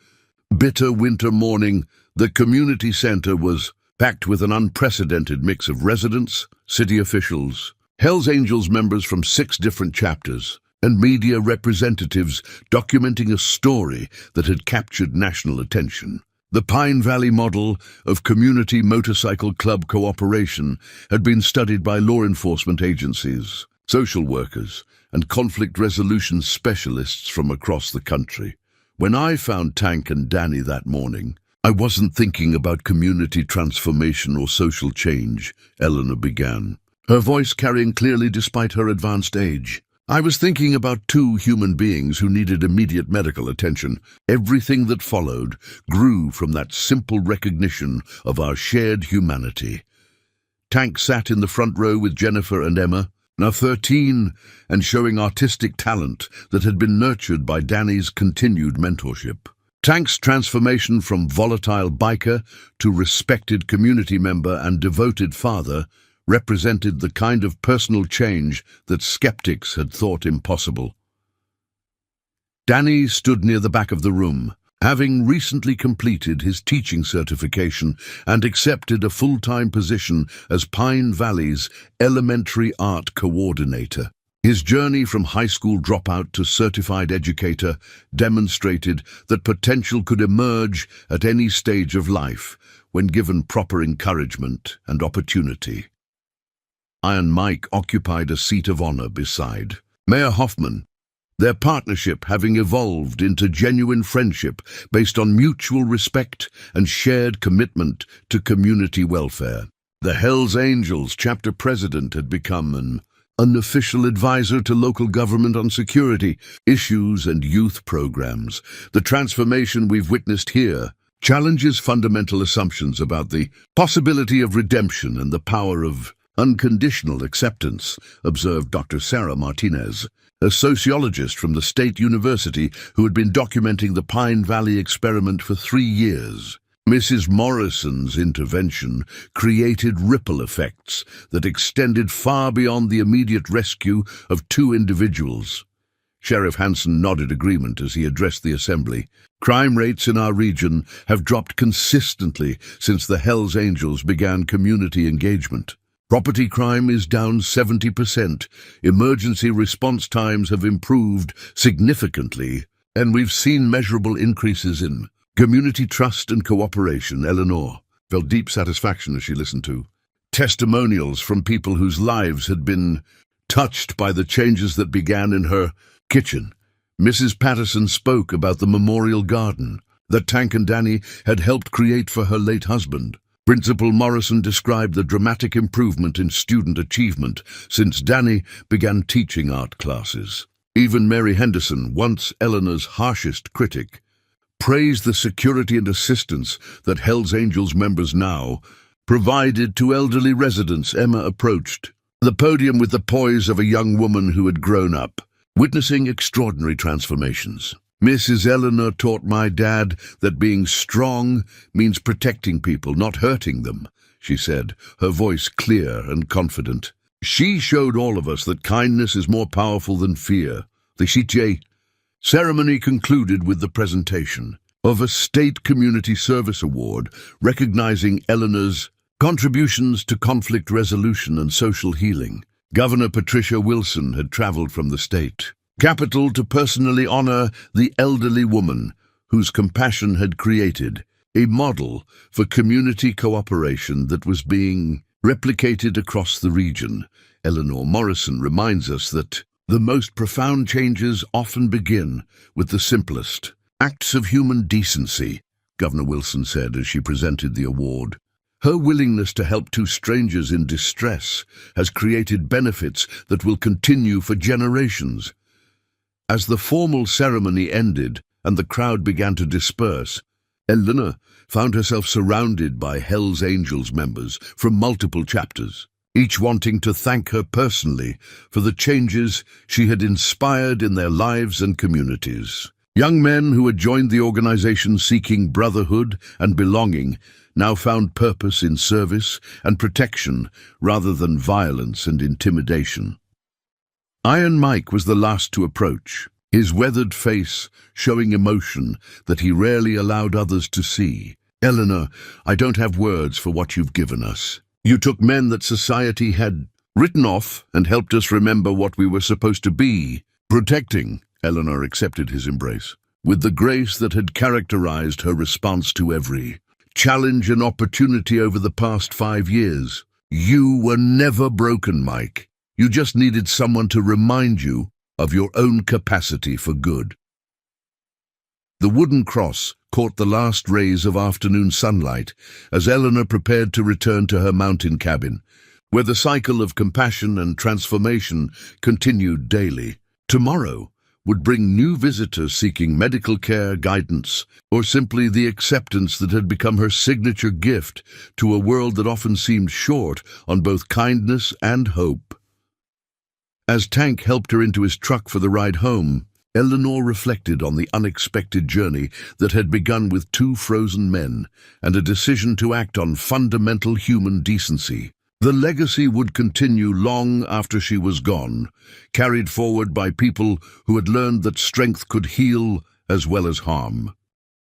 bitter winter morning. The community center was packed with an unprecedented mix of residents, city officials, Hells Angels members from 6 different chapters, and media representatives documenting a story that had captured national attention. The Pine Valley model of community motorcycle club cooperation had been studied by law enforcement agencies, social workers, and conflict resolution specialists from across the country. When I found Tank and Danny that morning, I wasn't thinking about community transformation or social change, Eleanor began, her voice carrying clearly despite her advanced age. I was thinking about 2 human beings who needed immediate medical attention. Everything that followed grew from that simple recognition of our shared humanity. Tank sat in the front row with Jennifer and Emma, now 13, and showing artistic talent that had been nurtured by Danny's continued mentorship. Tank's transformation from volatile biker to respected community member and devoted father represented the kind of personal change that skeptics had thought impossible. Danny stood near the back of the room, having recently completed his teaching certification and accepted a full-time position as Pine Valley's elementary art coordinator. His journey from high school dropout to certified educator demonstrated that potential could emerge at any stage of life when given proper encouragement and opportunity. Iron Mike occupied a seat of honor beside Mayor Hoffman, their partnership having evolved into genuine friendship based on mutual respect and shared commitment to community welfare. The Hells Angels chapter president had become an unofficial advisor to local government on security issues and youth programs. The transformation we've witnessed here challenges fundamental assumptions about the possibility of redemption and the power of unconditional acceptance, observed Dr. Sarah Martinez, a sociologist from the State University who had been documenting the Pine Valley experiment for 3 years. Mrs. Morrison's intervention created ripple effects that extended far beyond the immediate rescue of 2 individuals. Sheriff Hansen nodded agreement as he addressed the assembly. Crime rates in our region have dropped consistently since the Hells Angels began community engagement. Property crime is down 70%, emergency response times have improved significantly, and we've seen measurable increases in community trust and cooperation. Eleanor felt deep satisfaction as she listened to testimonials from people whose lives had been touched by the changes that began in her kitchen. Mrs. Patterson spoke about the memorial garden, that Tank and Danny had helped create for her late husband. Principal Morrison described the dramatic improvement in student achievement since Danny began teaching art classes. Even Mary Henderson, once Eleanor's harshest critic, praised the security and assistance that Hell's Angels members now provided to elderly residents. Emma approached the podium with the poise of a young woman who had grown up, witnessing extraordinary transformations. "Mrs. Eleanor taught my dad that being strong means protecting people, not hurting them," she said, her voice clear and confident. "She showed all of us that kindness is more powerful than fear." The CTA ceremony concluded with the presentation of a State Community Service Award recognizing Eleanor's contributions to conflict resolution and social healing. Governor Patricia Wilson had traveled from the state capital to personally honor the elderly woman whose compassion had created a model for community cooperation that was being replicated across the region. Eleanor Morrison reminds us that the most profound changes often begin with the simplest acts of human decency, Governor Wilson said as she presented the award. Her willingness to help two strangers in distress has created benefits that will continue for generations. As the formal ceremony ended and the crowd began to disperse, Eleanor found herself surrounded by Hell's Angels members from multiple chapters, each wanting to thank her personally for the changes she had inspired in their lives and communities. Young men who had joined the organization seeking brotherhood and belonging now found purpose in service and protection rather than violence and intimidation. Iron Mike was the last to approach, his weathered face showing emotion that he rarely allowed others to see. "Eleanor, I don't have words for what you've given us. You took men that society had written off and helped us remember what we were supposed to be, protecting." Eleanor accepted his embrace with the grace that had characterized her response to every challenge and opportunity over the past 5 years. "You were never broken, Mike. You just needed someone to remind you of your own capacity for good." The wooden cross caught the last rays of afternoon sunlight as Eleanor prepared to return to her mountain cabin, where the cycle of compassion and transformation continued daily. Tomorrow would bring new visitors seeking medical care, guidance, or simply the acceptance that had become her signature gift to a world that often seemed short on both kindness and hope. As Tank helped her into his truck for the ride home, Eleanor reflected on the unexpected journey that had begun with 2 frozen men and a decision to act on fundamental human decency. The legacy would continue long after she was gone, carried forward by people who had learned that strength could heal as well as harm.